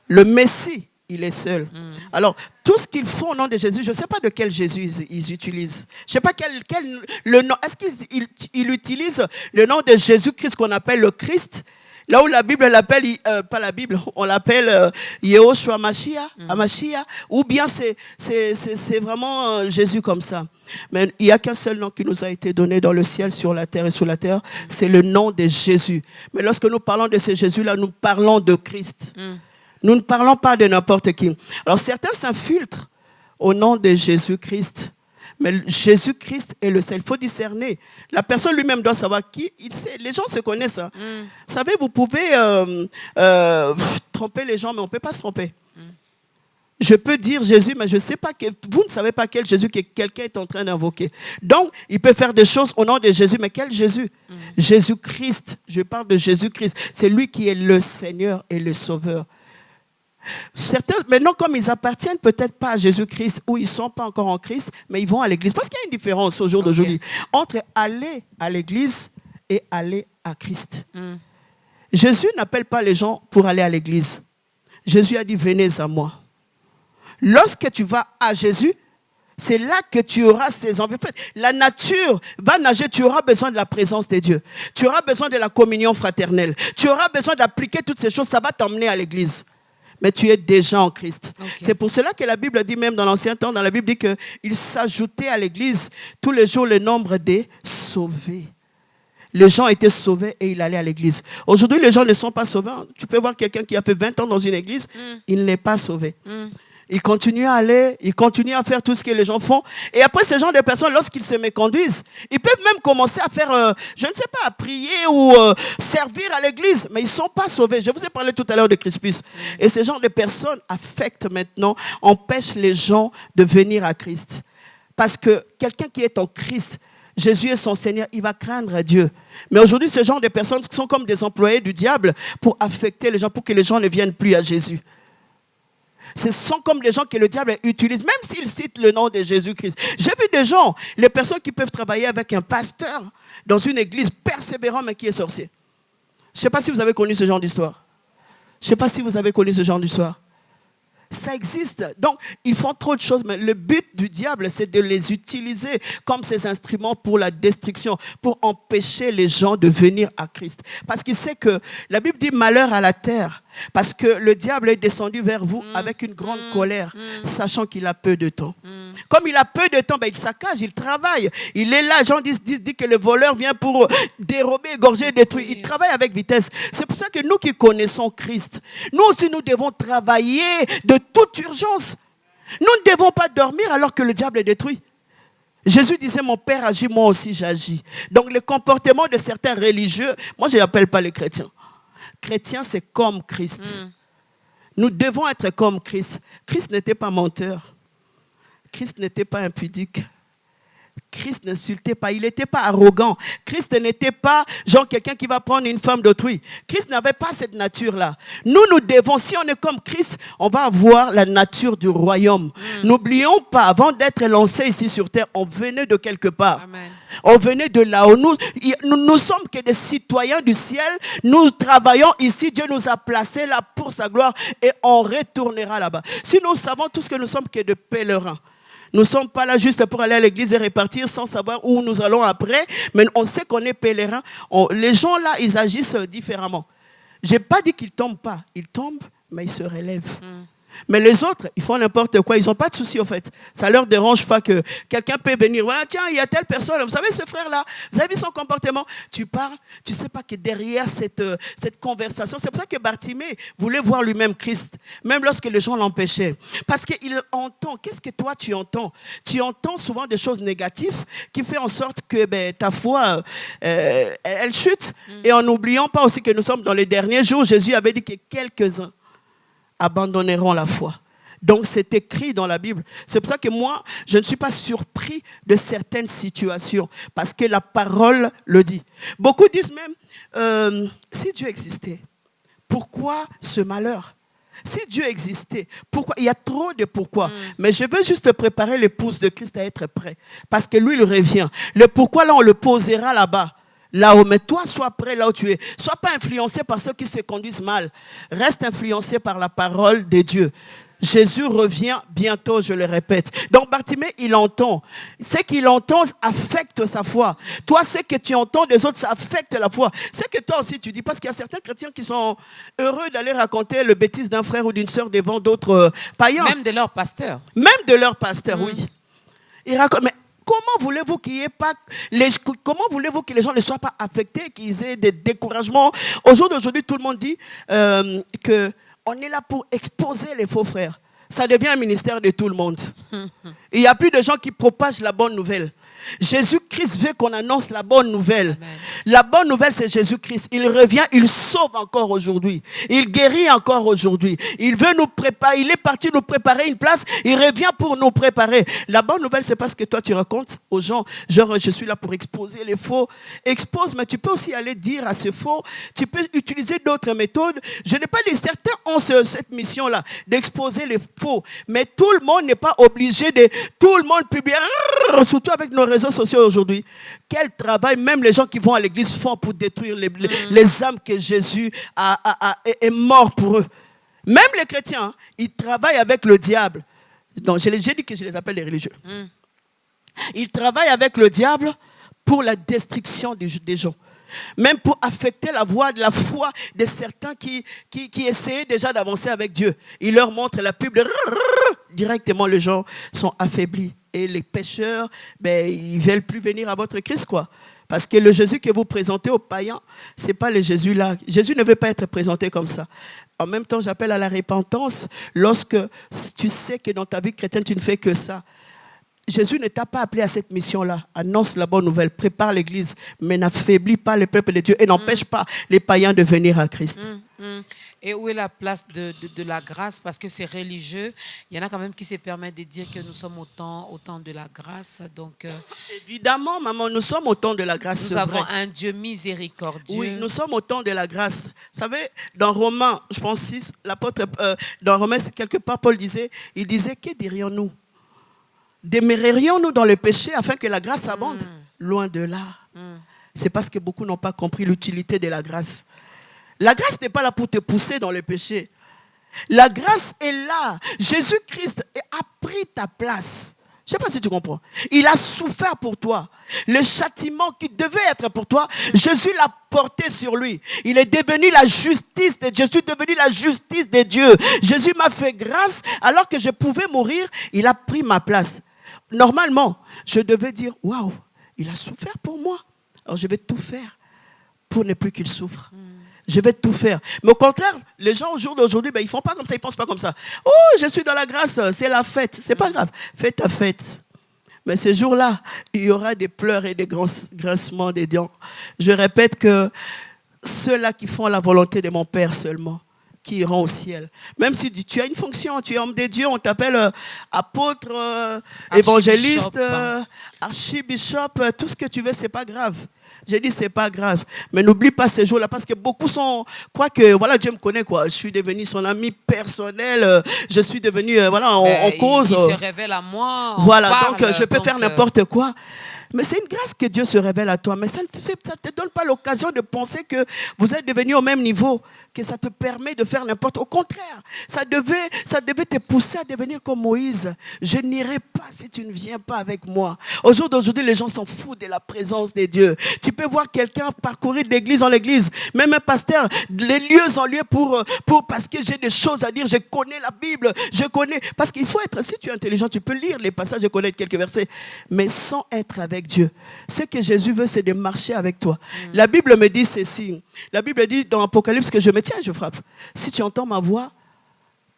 B: Le Messie, il est seul. Alors, tout ce qu'ils font au nom de Jésus, je ne sais pas de quel Jésus ils utilisent. Je ne sais pas le nom. Est-ce qu'ils utilisent le nom de Jésus-Christ qu'on appelle le Christ? Là où la Bible l'appelle, pas la Bible, on l'appelle Yehoshua Mashiach, ou bien c'est vraiment Jésus comme ça. Mais il n'y a qu'un seul nom qui nous a été donné dans le ciel, sur la terre et sous la terre, c'est le nom de Jésus. Mais lorsque nous parlons de ce Jésus-là, nous parlons de Christ. Nous ne parlons pas de n'importe qui. Alors certains s'infiltrent au nom de Jésus-Christ. Mais Jésus-Christ est le seul. Il faut discerner. La personne lui-même doit savoir qui il sait. Les gens se connaissent. Hein. Vous savez, vous pouvez tromper les gens, mais on ne peut pas se tromper. Je peux dire Jésus, mais je ne sais pas vous ne savez pas quel Jésus que quelqu'un est en train d'invoquer. Donc, il peut faire des choses au nom de Jésus, mais quel Jésus? Jésus-Christ. Je parle de Jésus-Christ. C'est lui qui est le Seigneur et le Sauveur. Certains, maintenant, comme ils appartiennent peut-être pas à Jésus-Christ ou ils ne sont pas encore en Christ, mais ils vont à l'église. Parce qu'il y a une différence au jour d'aujourd'hui entre aller à l'église et aller à Christ. Jésus n'appelle pas les gens pour aller à l'église. Jésus a dit, venez à moi. Lorsque tu vas à Jésus, c'est là que tu auras ces envies. En fait, la nature va nager, tu auras besoin de la présence de Dieu. Tu auras besoin de la communion fraternelle. Tu auras besoin d'appliquer toutes ces choses, ça va t'emmener à l'église. Mais tu es déjà en Christ. Okay. C'est pour cela que la Bible dit, même dans l'Ancien temps, dans la Bible dit qu'il s'ajoutait à l'église tous les jours le nombre des sauvés. Les gens étaient sauvés et ils allaient à l'église. Aujourd'hui, les gens ne sont pas sauvés. Tu peux voir quelqu'un qui a fait 20 ans dans une église, il n'est pas sauvé. Il continue à aller, il continue à faire tout ce que les gens font. Et après, ces gens de personnes, lorsqu'ils se méconduisent, ils peuvent même commencer à faire, je ne sais pas, à prier ou servir à l'église, mais ils ne sont pas sauvés. Je vous ai parlé tout à l'heure de Crispus. Et ces gens de personnes affectent maintenant, empêchent les gens de venir à Christ. Parce que quelqu'un qui est en Christ, Jésus est son Seigneur, il va craindre Dieu. Mais aujourd'hui, ces gens de personnes sont comme des employés du diable pour affecter les gens, pour que les gens ne viennent plus à Jésus. Ce sont comme des gens que le diable utilise, même s'il cite le nom de Jésus-Christ. J'ai vu des gens, les personnes qui peuvent travailler avec un pasteur dans une église persévérant, mais qui est sorcier. Je ne sais pas si vous avez connu ce genre d'histoire. Je ne sais pas si vous avez connu ce genre d'histoire. Ça existe. Donc, ils font trop de choses, mais le but du diable, c'est de les utiliser comme ces instruments pour la destruction, pour empêcher les gens de venir à Christ. Parce qu'il sait que la Bible dit malheur à la terre, parce que le diable est descendu vers vous avec une grande colère, sachant qu'il a peu de temps. Comme il a peu de temps, il saccage, il travaille. Il est là, Jean 10 dit que le voleur vient pour dérober, égorger, détruire. Il travaille avec vitesse. C'est pour ça que nous qui connaissons Christ, nous aussi nous devons travailler de toute urgence. Nous ne devons pas dormir alors que le diable est détruit. Jésus disait, mon Père agit, moi aussi j'agis. Donc le comportement de certains religieux, moi je ne l'appelle pas les chrétiens. Chrétien, c'est comme Christ. Nous devons être comme Christ. Christ n'était pas menteur. Christ n'était pas impudique. Christ n'insultait pas, il n'était pas arrogant. Christ n'était pas genre quelqu'un qui va prendre une femme d'autrui. Christ n'avait pas cette nature-là. Nous devons, si on est comme Christ, on va avoir la nature du royaume. N'oublions pas, avant d'être lancés ici sur terre, on venait de quelque part. Amen. On venait de là-haut. Nous sommes que des citoyens du ciel. Nous travaillons ici. Dieu nous a placés là pour sa gloire et on retournera là-bas. Si nous savons tout ce que nous sommes que de pèlerins. Nous ne sommes pas là juste pour aller à l'église et repartir sans savoir où nous allons après. Mais on sait qu'on est pèlerins. Les gens là, ils agissent différemment. Je n'ai pas dit qu'ils ne tombent pas. Ils tombent, mais ils se relèvent. Mais les autres, ils font n'importe quoi. Ils n'ont pas de souci, en fait. Ça ne leur dérange pas que quelqu'un peut venir. Ouais, tiens, il y a telle personne. Vous savez, ce frère-là, vous avez vu son comportement? Tu parles, tu ne sais pas que derrière cette conversation, c'est pour ça que Bartimée voulait voir lui-même Christ, même lorsque les gens l'empêchaient. Parce qu'il entend. Qu'est-ce que toi, tu entends? Tu entends souvent des choses négatives qui font en sorte que ta foi, elle chute. Et en n'oubliant pas aussi que nous sommes dans les derniers jours, Jésus avait dit que quelques-uns abandonneront la foi. Donc, c'est écrit dans la Bible. C'est pour ça que moi, je ne suis pas surpris de certaines situations, parce que la parole le dit. Beaucoup disent même, si Dieu existait, pourquoi ce malheur? Si Dieu existait, pourquoi? Il y a trop de pourquoi. Mais je veux juste préparer l'épouse de Christ à être prêt, parce que lui, il revient. Le pourquoi, là, on le posera là-bas. Là-haut, mais toi, sois prêt là où tu es. Sois pas influencé par ceux qui se conduisent mal. Reste influencé par la parole de Dieu. Jésus revient bientôt, je le répète. Donc Bartimée, il entend. Ce qu'il entend affecte sa foi. Toi, ce que tu entends des autres, ça affecte la foi. C'est que toi aussi, tu dis, parce qu'il y a certains chrétiens qui sont heureux d'aller raconter le bêtise d'un frère ou d'une sœur devant d'autres païens.
A: Même de leur pasteur.
B: Même de leur pasteur, oui. Ils racontent, mais comment voulez-vous qu'il y ait pas comment voulez-vous que les gens ne soient pas affectés, qu'ils aient des découragements? Au jour d'aujourd'hui, tout le monde dit que on est là pour exposer les faux frères. Ça devient un ministère de tout le monde. Il n'y a plus de gens qui propagent la bonne nouvelle. Jésus-Christ veut qu'on annonce la bonne nouvelle. Amen. La bonne nouvelle, c'est Jésus-Christ. Il revient, il sauve encore aujourd'hui. Il guérit encore aujourd'hui. Il veut nous préparer. Il est parti nous préparer une place. Il revient pour nous préparer. La bonne nouvelle, c'est pas ce que toi tu racontes aux gens. Genre, je suis là pour exposer les faux. Expose, mais tu peux aussi aller dire à ce faux. Tu peux utiliser d'autres méthodes. Je n'ai pas dit, certains ont cette mission-là, d'exposer les faux. Mais tout le monde n'est pas obligé de... Tout le monde publie, surtout avec nos réseaux sociaux aujourd'hui. Quel travail même les gens qui vont à l'église font pour détruire les âmes que Jésus est mort pour eux. Même les chrétiens, hein, ils travaillent avec le diable. Donc, j'ai dit que je les appelle les religieux. Ils travaillent avec le diable pour la destruction des gens. Même pour affecter la voie de la foi de certains qui essayaient déjà d'avancer avec Dieu. Ils leur montrent la pub, directement les gens sont affaiblis. Et les pécheurs, ils ne veulent plus venir à votre Christ, quoi. Parce que le Jésus que vous présentez aux païens, ce n'est pas le Jésus là. Jésus ne veut pas être présenté comme ça. En même temps, j'appelle à la repentance lorsque tu sais que dans ta vie chrétienne, tu ne fais que ça. Jésus ne t'a pas appelé à cette mission-là. Annonce la bonne nouvelle, prépare l'église, mais n'affaiblis pas le peuple de Dieu et n'empêche pas les païens de venir à Christ.
A: Et où est la place de la grâce? Parce que c'est religieux. Il y en a quand même qui se permettent de dire que nous sommes au temps de la grâce. Donc,
B: évidemment, maman, nous sommes au temps de la grâce.
A: Nous avons un Dieu miséricordieux.
B: Oui, nous sommes au temps de la grâce. Vous savez, dans Romains, je pense 6, l'apôtre, dans Romains, quelque part, Paul disait, que dirions-nous? Demeurerions-nous dans le péché afin que la grâce abonde? Loin de là. C'est parce que beaucoup n'ont pas compris l'utilité de la grâce. La grâce n'est pas là pour te pousser dans le péché. La grâce est là. Jésus-Christ a pris ta place. Je ne sais pas si tu comprends. Il a souffert pour toi. Le châtiment qui devait être pour toi, Jésus l'a porté sur lui. Il est devenu la justice de Dieu. Je suis devenu la justice de Dieu. Jésus m'a fait grâce alors que je pouvais mourir. Il a pris ma place. Normalement, je devais dire, waouh, il a souffert pour moi. Alors je vais tout faire pour ne plus qu'il souffre. Je vais tout faire. Mais au contraire, les gens au jour d'aujourd'hui, ils ne font pas comme ça, ils ne pensent pas comme ça. Oh, je suis dans la grâce, c'est la fête. Ce n'est pas grave, fais ta fête. Mais ce jour-là, il y aura des pleurs et des grincements des dents. Je répète que ceux-là qui font la volonté de mon Père seulement, qui iront au ciel. Même si tu as une fonction, tu es homme de Dieu, on t'appelle apôtre, évangéliste, archibishop, tout ce que tu veux, ce n'est pas grave. J'ai dit, c'est pas grave. Mais n'oublie pas ces jours-là, parce que beaucoup croient que, voilà, Dieu me connaît, quoi. Je suis devenu son ami personnel, je suis devenu, on cause.
A: Il se révèle à moi.
B: Voilà,
A: parle,
B: donc je peux faire n'importe quoi. Mais c'est une grâce que Dieu se révèle à toi. Mais ça ne te donne pas l'occasion de penser que vous êtes devenu au même niveau, que ça te permet de faire n'importe quoi. Au contraire, ça devait te pousser à devenir comme Moïse. Je n'irai pas si tu ne viens pas avec moi. Au jour d'aujourd'hui, les gens s'en foutent de la présence de Dieu. Tu peux voir quelqu'un parcourir d'église en église, même un pasteur, les lieux en lieu parce que j'ai des choses à dire. Je connais la Bible, je connais. Parce qu'il faut être, si tu es intelligent, tu peux lire les passages et connaître quelques versets, mais sans être avec Dieu. Ce que Jésus veut, c'est de marcher avec toi. La Bible me dit ceci. La Bible dit dans Apocalypse que je me tiens, je frappe. Si tu entends ma voix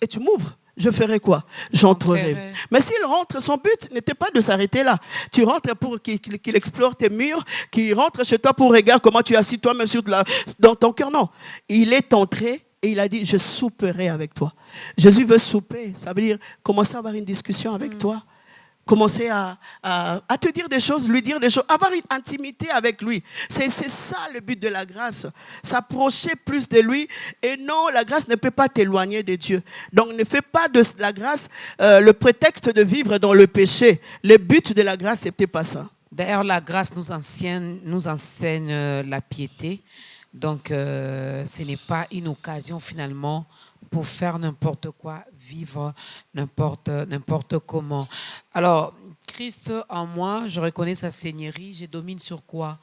B: et tu m'ouvres, je ferai quoi? J'entrerai. Mais s'il rentre, son but n'était pas de s'arrêter là. Tu rentres pour qu'il explore tes murs, qu'il rentre chez toi pour regarder comment tu es assis toi-même dans ton cœur. Non. Il est entré Et il a dit, je souperai avec toi. Jésus veut souper, ça veut dire commencer à avoir une discussion avec toi. Commencer à te dire des choses, lui dire des choses, avoir une intimité avec lui. C'est ça le but de la grâce. S'approcher plus de lui. Et non, la grâce ne peut pas t'éloigner de Dieu. Donc ne fais pas de la grâce le prétexte de vivre dans le péché. Le but de la grâce, ce n'était pas ça.
A: D'ailleurs, la grâce nous enseigne la piété. Donc, ce n'est pas une occasion finalement pour faire n'importe quoi, vivre n'importe comment. Alors, Christ en moi, je reconnais sa seigneurie, je domine sur quoi?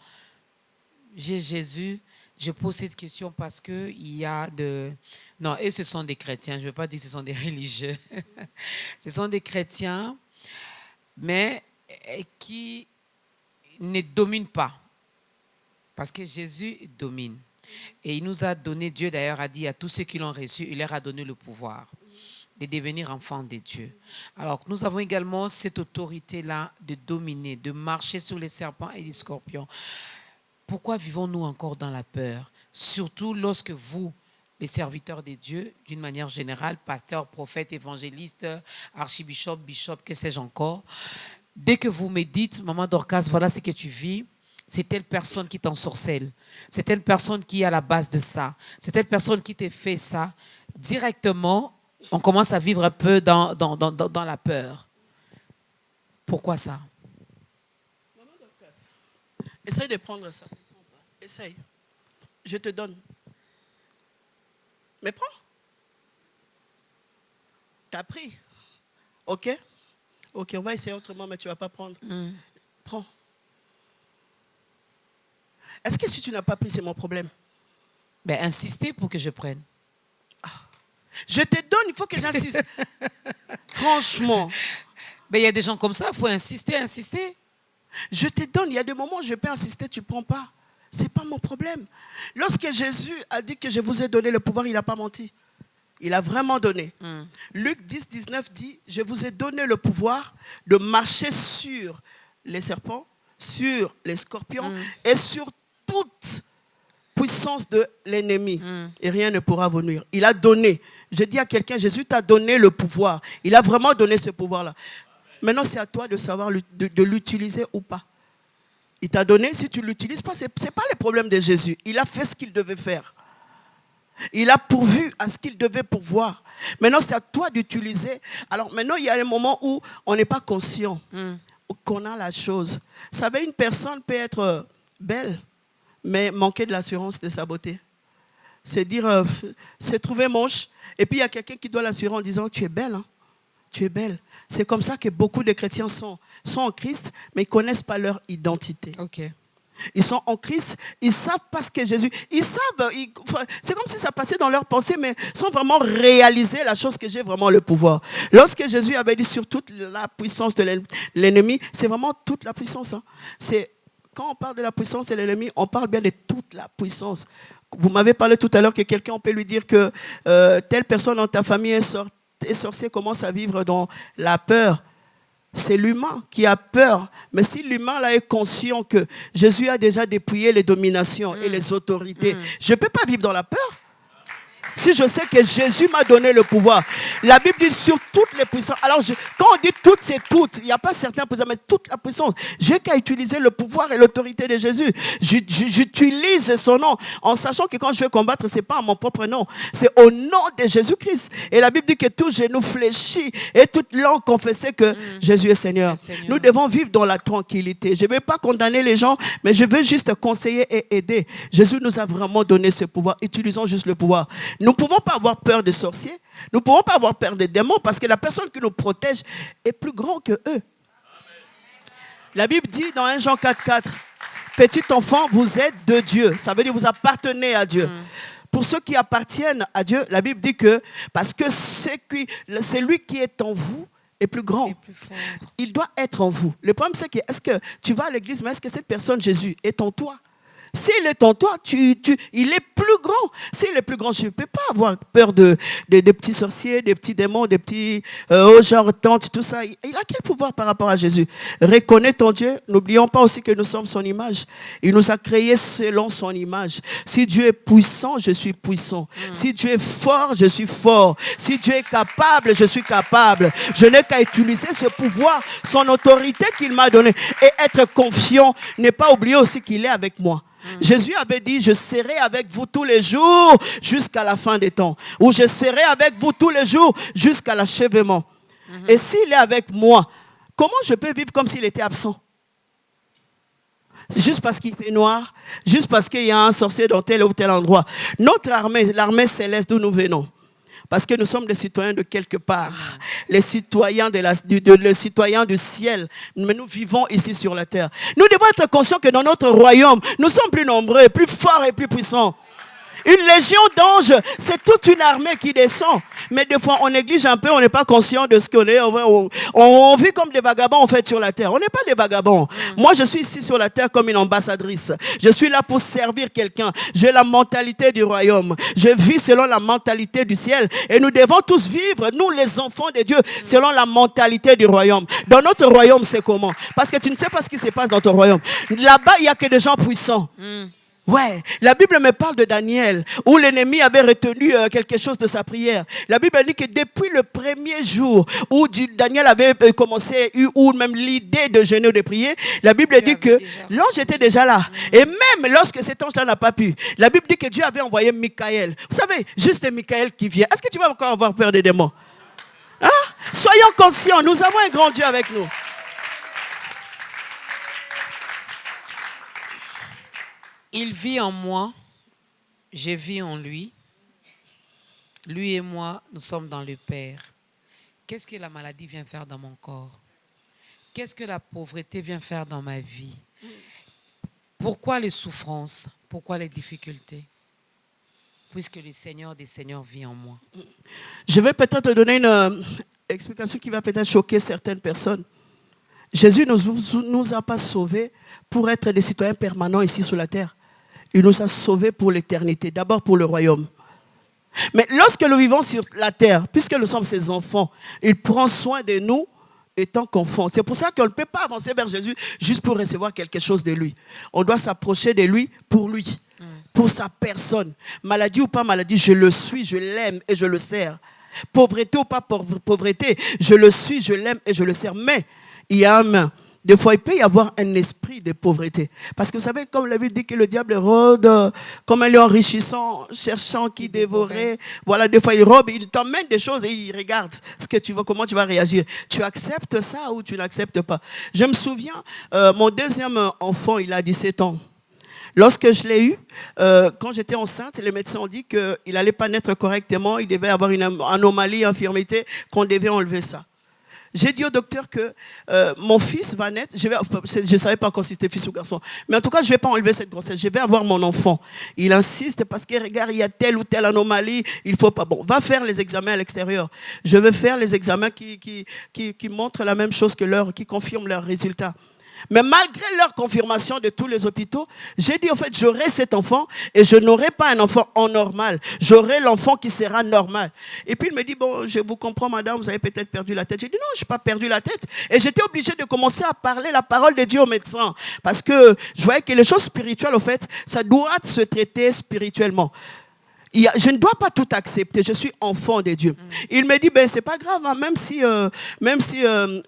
A: J'ai Jésus. Je pose cette question parce qu'il y a de... Non, eux, ce sont des chrétiens. Je ne veux pas dire que ce sont des religieux. Ce sont des chrétiens, mais qui ne dominent pas. Parce que Jésus domine. Et il nous a donné, Dieu d'ailleurs a dit à tous ceux qui l'ont reçu, il leur a donné le pouvoir de devenir enfants de Dieu. Alors nous avons également cette autorité-là de dominer, de marcher sur les serpents et les scorpions. Pourquoi vivons-nous encore dans la peur? Surtout lorsque vous, les serviteurs de Dieu, d'une manière générale, pasteurs, prophètes, évangélistes, archibishops, bishops, que sais-je encore, dès que vous me dites, maman Dorcas, voilà ce que tu vis, c'est telle personne qui t'ensorcelle, c'est telle personne qui est à la base de ça, c'est telle personne qui t'a fait ça, directement, on commence à vivre un peu dans la peur. Pourquoi ça?
B: Essaye de prendre ça. Essaye. Je te donne. Mais prends. T'as pris. Ok? Ok, on va essayer autrement, mais tu ne vas pas prendre. Prends. Est-ce que si tu n'as pas pris, c'est mon problème?
A: Ben, insistez pour que je prenne.
B: Je te donne, il faut que j'insiste. Franchement.
A: Ben, il y a des gens comme ça, il faut insister.
B: Je te donne, il y a des moments où je peux insister, tu ne prends pas. Ce n'est pas mon problème. Lorsque Jésus a dit que je vous ai donné le pouvoir, il n'a pas menti. Il a vraiment donné. Luc 10, 19 dit, je vous ai donné le pouvoir de marcher sur les serpents, sur les scorpions et sur toute puissance de l'ennemi. Et rien ne pourra vous nuire. Il a donné. Je dis à quelqu'un, Jésus t'a donné le pouvoir. Il a vraiment donné ce pouvoir-là. Maintenant, c'est à toi de savoir de l'utiliser ou pas. Il t'a donné, si tu ne l'utilises pas, ce n'est pas le problème de Jésus. Il a fait ce qu'il devait faire. Il a pourvu à ce qu'il devait pourvoir. Maintenant, c'est à toi d'utiliser. Alors maintenant, il y a un moment où on n'est pas conscient qu'on a la chose. Vous savez, une personne peut être belle, mais manquer de l'assurance de sa beauté. C'est dire, c'est trouver moche. Et puis, il y a quelqu'un qui doit l'assurer en disant, tu es belle, hein? Tu es belle. C'est comme ça que beaucoup de chrétiens sont en Christ, mais ils ne connaissent pas leur identité.
A: Okay.
B: Ils sont en Christ, ils savent parce que Jésus, ils savent, c'est comme si ça passait dans leur pensée, mais sans vraiment réaliser la chose que j'ai vraiment le pouvoir. Lorsque Jésus avait dit sur toute la puissance de l'ennemi, c'est vraiment toute la puissance. Hein. Quand on parle de la puissance de l'ennemi, on parle bien de toute la puissance. Vous m'avez parlé tout à l'heure que quelqu'un, on peut lui dire que telle personne dans ta famille est sorcier, commence à vivre dans la peur. C'est l'humain qui a peur. Mais si l'humain là est conscient que Jésus a déjà dépouillé les dominations et les autorités, je ne peux pas vivre dans la peur. Si je sais que Jésus m'a donné le pouvoir. La Bible dit sur toutes les puissances. Alors, quand on dit toutes, c'est toutes. Il n'y a pas certaines puissances, mais toute la puissance. J'ai qu'à utiliser le pouvoir et l'autorité de Jésus. J'utilise son nom en sachant que quand je vais combattre, ce n'est pas en mon propre nom. C'est au nom de Jésus-Christ. Et la Bible dit que tout genou fléchit et toute langue confessait que Jésus est Seigneur. Nous devons vivre dans la tranquillité. Je ne veux pas condamner les gens, mais je veux juste conseiller et aider. Jésus nous a vraiment donné ce pouvoir. Utilisons juste le pouvoir. Nous ne pouvons pas avoir peur des sorciers. Nous ne pouvons pas avoir peur des démons parce que la personne qui nous protège est plus grande que eux. La Bible dit dans 1 Jean 4,4, petit enfant, vous êtes de Dieu. Ça veut dire que vous appartenez à Dieu. Pour ceux qui appartiennent à Dieu, la Bible dit que parce que c'est lui qui est en vous est plus grand. Il doit être en vous. Le problème, c'est que est-ce que tu vas à l'église, mais est-ce que cette personne, Jésus, est en toi? S'il est en toi, il est plus grand. S'il est plus grand, je ne peux pas avoir peur des petits sorciers, des petits démons, des petits genre tantes, tout ça. Il a quel pouvoir par rapport à Jésus? Reconnais ton Dieu. N'oublions pas aussi que nous sommes son image. Il nous a créés selon son image. Si Dieu est puissant, je suis puissant. Si Dieu est fort, je suis fort. Si Dieu est capable, je suis capable. Je n'ai qu'à utiliser ce pouvoir, son autorité qu'il m'a donnée. Et être confiant, ne pas oublier aussi qu'il est avec moi. Jésus avait dit, je serai avec vous tous les jours jusqu'à la fin des temps. Ou je serai avec vous tous les jours jusqu'à l'achèvement. Et s'il est avec moi, comment je peux vivre comme s'il était absent? Juste parce qu'il fait noir, juste parce qu'il y a un sorcier dans tel ou tel endroit. Notre armée, l'armée céleste d'où nous venons, parce que nous sommes des citoyens de quelque part, les citoyens, les citoyens du ciel, mais nous vivons ici sur la terre. Nous devons être conscients que dans notre royaume, nous sommes plus nombreux, plus forts et plus puissants. Une légion d'anges, c'est toute une armée qui descend. Mais des fois, on néglige un peu, on n'est pas conscient de ce qu'on est. On vit comme des vagabonds, en fait, sur la terre. On n'est pas des vagabonds. Moi, je suis ici sur la terre comme une ambassadrice. Je suis là pour servir quelqu'un. J'ai la mentalité du royaume. Je vis selon la mentalité du ciel. Et nous devons tous vivre, nous, les enfants de Dieu, selon la mentalité du royaume. Dans notre royaume, c'est comment? Parce que tu ne sais pas ce qui se passe dans ton royaume. Là-bas, il n'y a que des gens puissants. Ouais, la Bible me parle de Daniel, où l'ennemi avait retenu quelque chose de sa prière. La Bible dit que depuis le premier jour où Daniel avait commencé, ou même l'idée de jeûner ou de prier, la Bible dit que l'ange était déjà là. Et même lorsque cet ange-là n'a pas pu, la Bible dit que Dieu avait envoyé Michael. Vous savez, juste Michael qui vient. Est-ce que tu vas encore avoir peur des démons? Hein? Soyons conscients, nous avons un grand Dieu avec nous.
A: Il vit en moi, je vis en lui. Lui et moi, nous sommes dans le Père. Qu'est-ce que la maladie vient faire dans mon corps? Qu'est-ce que la pauvreté vient faire dans ma vie? Pourquoi les souffrances? Pourquoi les difficultés? Puisque le Seigneur des Seigneurs vit en moi.
B: Je vais peut-être te donner une explication qui va peut-être choquer certaines personnes. Jésus ne nous a pas sauvés pour être des citoyens permanents ici sur la terre. Il nous a sauvés pour l'éternité, d'abord pour le royaume. Mais lorsque nous vivons sur la terre, puisque nous sommes ses enfants, il prend soin de nous étant qu'enfants. C'est pour ça qu'on ne peut pas avancer vers Jésus juste pour recevoir quelque chose de lui. On doit s'approcher de lui, pour sa personne. Maladie ou pas maladie, je le suis, je l'aime et je le sers. Pauvreté ou pas pauvreté, je le suis, je l'aime et je le sers. Mais il y a un mais. Des fois, il peut y avoir un esprit de pauvreté. Parce que vous savez, comme la Bible dit que le diable rôde comme un lion enrichissant, cherchant qui dévorer. Voilà, des fois, il rôde, il t'emmène des choses et il regarde ce que tu veux, comment tu vas réagir. Tu acceptes ça ou tu n'acceptes pas? Je me souviens, mon deuxième enfant, il a 17 ans. Lorsque je l'ai eu, quand j'étais enceinte, les médecins ont dit qu'il n'allait pas naître correctement, il devait avoir une anomalie, une infirmité, qu'on devait enlever ça. J'ai dit au docteur que mon fils va naître, je ne savais pas encore si c'était fils ou garçon, mais en tout cas, je ne vais pas enlever cette grossesse, je vais avoir mon enfant. Il insiste parce que regarde, il y a telle ou telle anomalie, il ne faut pas. Bon, va faire les examens à l'extérieur. Je vais faire les examens qui montrent la même chose que qui confirment leurs résultats. Mais malgré leur confirmation de tous les hôpitaux, j'ai dit en fait, j'aurai cet enfant et je n'aurai pas un enfant anormal. J'aurai l'enfant qui sera normal. Et puis il me dit, bon, je vous comprends madame, vous avez peut-être perdu la tête. J'ai dit non, je n'ai pas perdu la tête. Et j'étais obligé de commencer à parler la parole de Dieu aux médecins. Parce que je voyais que les choses spirituelles, en fait, ça doit se traiter spirituellement. Je ne dois pas tout accepter, je suis enfant de Dieu. Il me dit, ben, c'est pas grave, hein, même si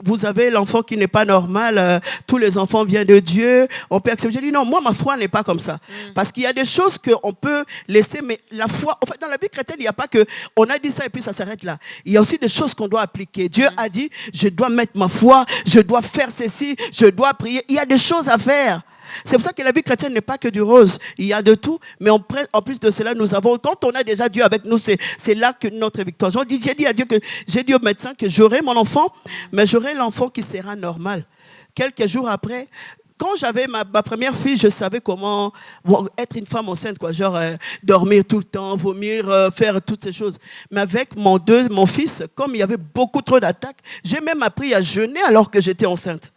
B: vous avez l'enfant qui n'est pas normal, tous les enfants viennent de Dieu, on peut accepter. Je dis non, moi ma foi n'est pas comme ça. Parce qu'il y a des choses qu'on peut laisser, mais la foi, en fait dans la vie chrétienne, il n'y a pas que on a dit ça et puis ça s'arrête là. Il y a aussi des choses qu'on doit appliquer. Dieu a dit, je dois mettre ma foi, je dois faire ceci, je dois prier. Il y a des choses à faire. C'est pour ça que la vie chrétienne n'est pas que du rose. Il y a de tout, mais en plus de cela, nous avons, quand on a déjà Dieu avec nous, c'est là que notre victoire. J'ai dit à Dieu j'ai dit au médecin que j'aurai mon enfant, mais j'aurai l'enfant qui sera normal. Quelques jours après, quand j'avais ma première fille, je savais comment être une femme enceinte, quoi. Genre dormir tout le temps, vomir, faire toutes ces choses. Mais avec mon fils, comme il y avait beaucoup trop d'attaques, j'ai même appris à jeûner alors que j'étais enceinte.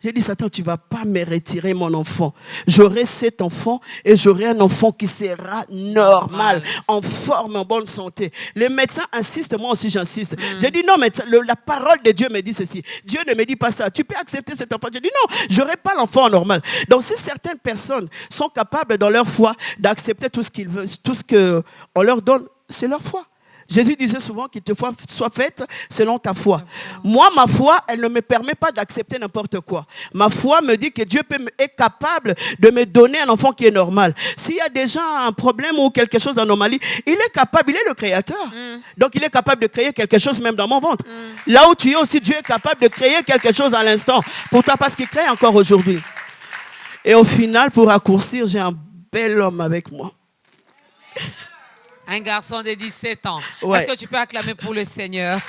B: J'ai dit, Satan, tu ne vas pas me retirer mon enfant. J'aurai cet enfant et j'aurai un enfant qui sera normal, en forme, en bonne santé. Les médecins insistent, moi aussi j'insiste. J'ai dit, non, médecin, la parole de Dieu me dit ceci. Dieu ne me dit pas ça. Tu peux accepter cet enfant. J'ai dit, non, je n'aurai pas l'enfant normal. Donc, si certaines personnes sont capables dans leur foi d'accepter tout ce qu'ils veulent, tout ce qu'on leur donne, c'est leur foi. Jésus disait souvent qu'il te soit faite selon ta foi. Moi, ma foi, elle ne me permet pas d'accepter n'importe quoi. Ma foi me dit que Dieu est capable de me donner un enfant qui est normal. S'il y a déjà un problème ou quelque chose d'anomalie, il est capable, il est le créateur. Donc, il est capable de créer quelque chose même dans mon ventre. Là où tu es aussi, Dieu est capable de créer quelque chose à l'instant pour toi parce qu'il crée encore aujourd'hui. Et au final, pour raccourcir, j'ai un bel homme avec moi.
A: Un garçon de 17 ans.
B: Ouais.
A: Est-ce que tu peux acclamer pour le Seigneur?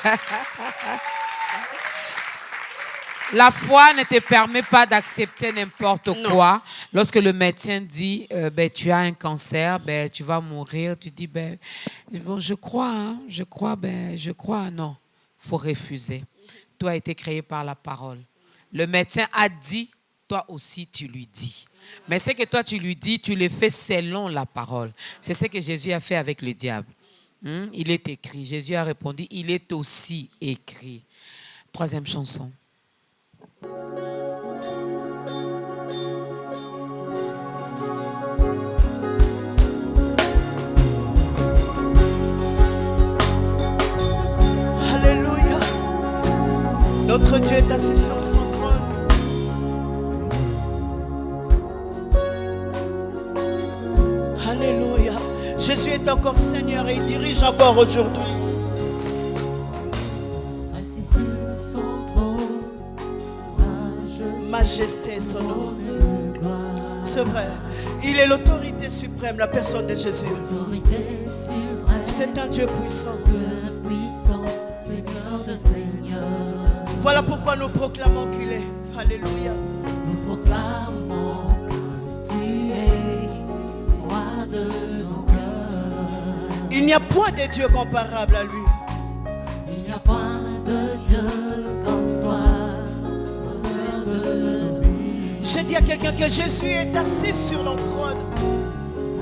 A: La foi ne te permet pas d'accepter n'importe quoi. Lorsque le médecin dit tu as un cancer, tu vas mourir, tu dis bon, je crois, non. Il faut refuser. Toi a été créé par la parole. Le médecin a dit, toi aussi tu lui dis. Mais ce que toi tu lui dis, tu le fais selon la parole. C'est ce que Jésus a fait avec le diable. Il est écrit. Jésus a répondu, il est aussi écrit. Troisième chanson.
B: Alléluia. Notre Dieu est assis sur son trône. Alléluia. Jésus est encore Seigneur et il dirige encore aujourd'hui.
C: Assis sur son trône,
B: Majesté est son nom.
C: de gloire,
B: C'est vrai. Il est l'autorité suprême, la personne de Jésus.
C: autorité suprême,
B: C'est un Dieu puissant.
C: Dieu puissant, Seigneur de Seigneurs.
B: Voilà pourquoi nous proclamons qu'il est. Alléluia.
C: Nous proclamons que tu es roi de nos cœurs.
B: Il n'y a point de Dieu comparable à lui.
C: Il n'y a point de Dieu comme toi, auteur de vie.
B: J'ai dit à quelqu'un que Jésus est assis sur le trône.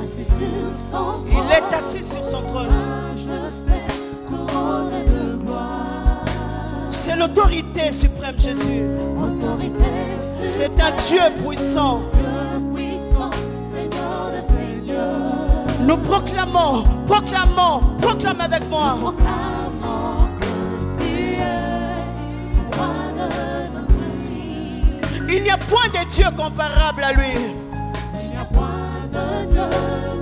C: Assis sur son trône,
B: Il est assis sur son trône.
C: majesté, couronne de gloire.
B: C'est l'autorité suprême, Jésus.
C: Autorité
B: C'est
C: suprême,
B: un Dieu puissant.
C: Dieu puissant, Seigneur de Seigneurs.
B: Nous proclamons, proclame avec moi.
C: Proclamons que tu es roi de nos vies.
B: Il n'y a point de Dieu comparable à lui.
C: Il n'y a point de Dieu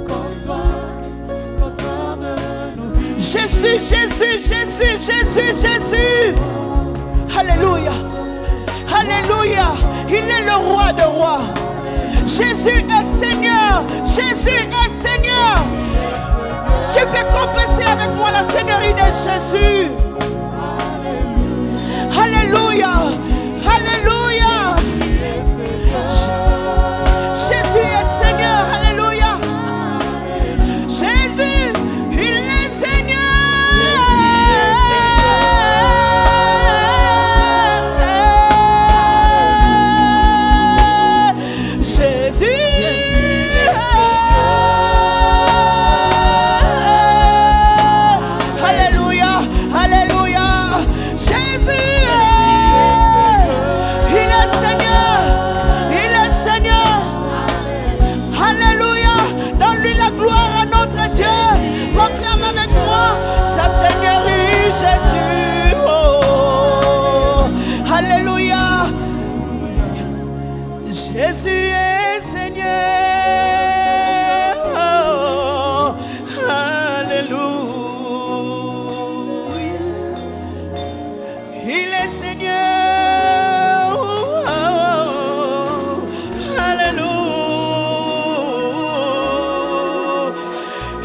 C: comme toi, l'auteur de nos vies.
B: Jésus, Jésus, Jésus, Jésus, Jésus. Alléluia. Alléluia. Il est le roi de rois. Jésus est Seigneur. Jésus est Seigneur. Tu peux confesser avec moi la Seigneurie de Jésus. Alléluia. Alléluia. Jésus est Seigneur. Alléluia. Jésus, il est Seigneur. Jésus. Alléluia. Alléluia. Jésus. Il est Seigneur. Il est Seigneur. Alléluia. Donne-lui la gloire à notre Dieu. Proclame avec moi sa Seigneurie, Jésus. Oh. Alléluia. Jésus est Seigneur. Oh. Alléluia. Il est Seigneur. Oh. Alléluia.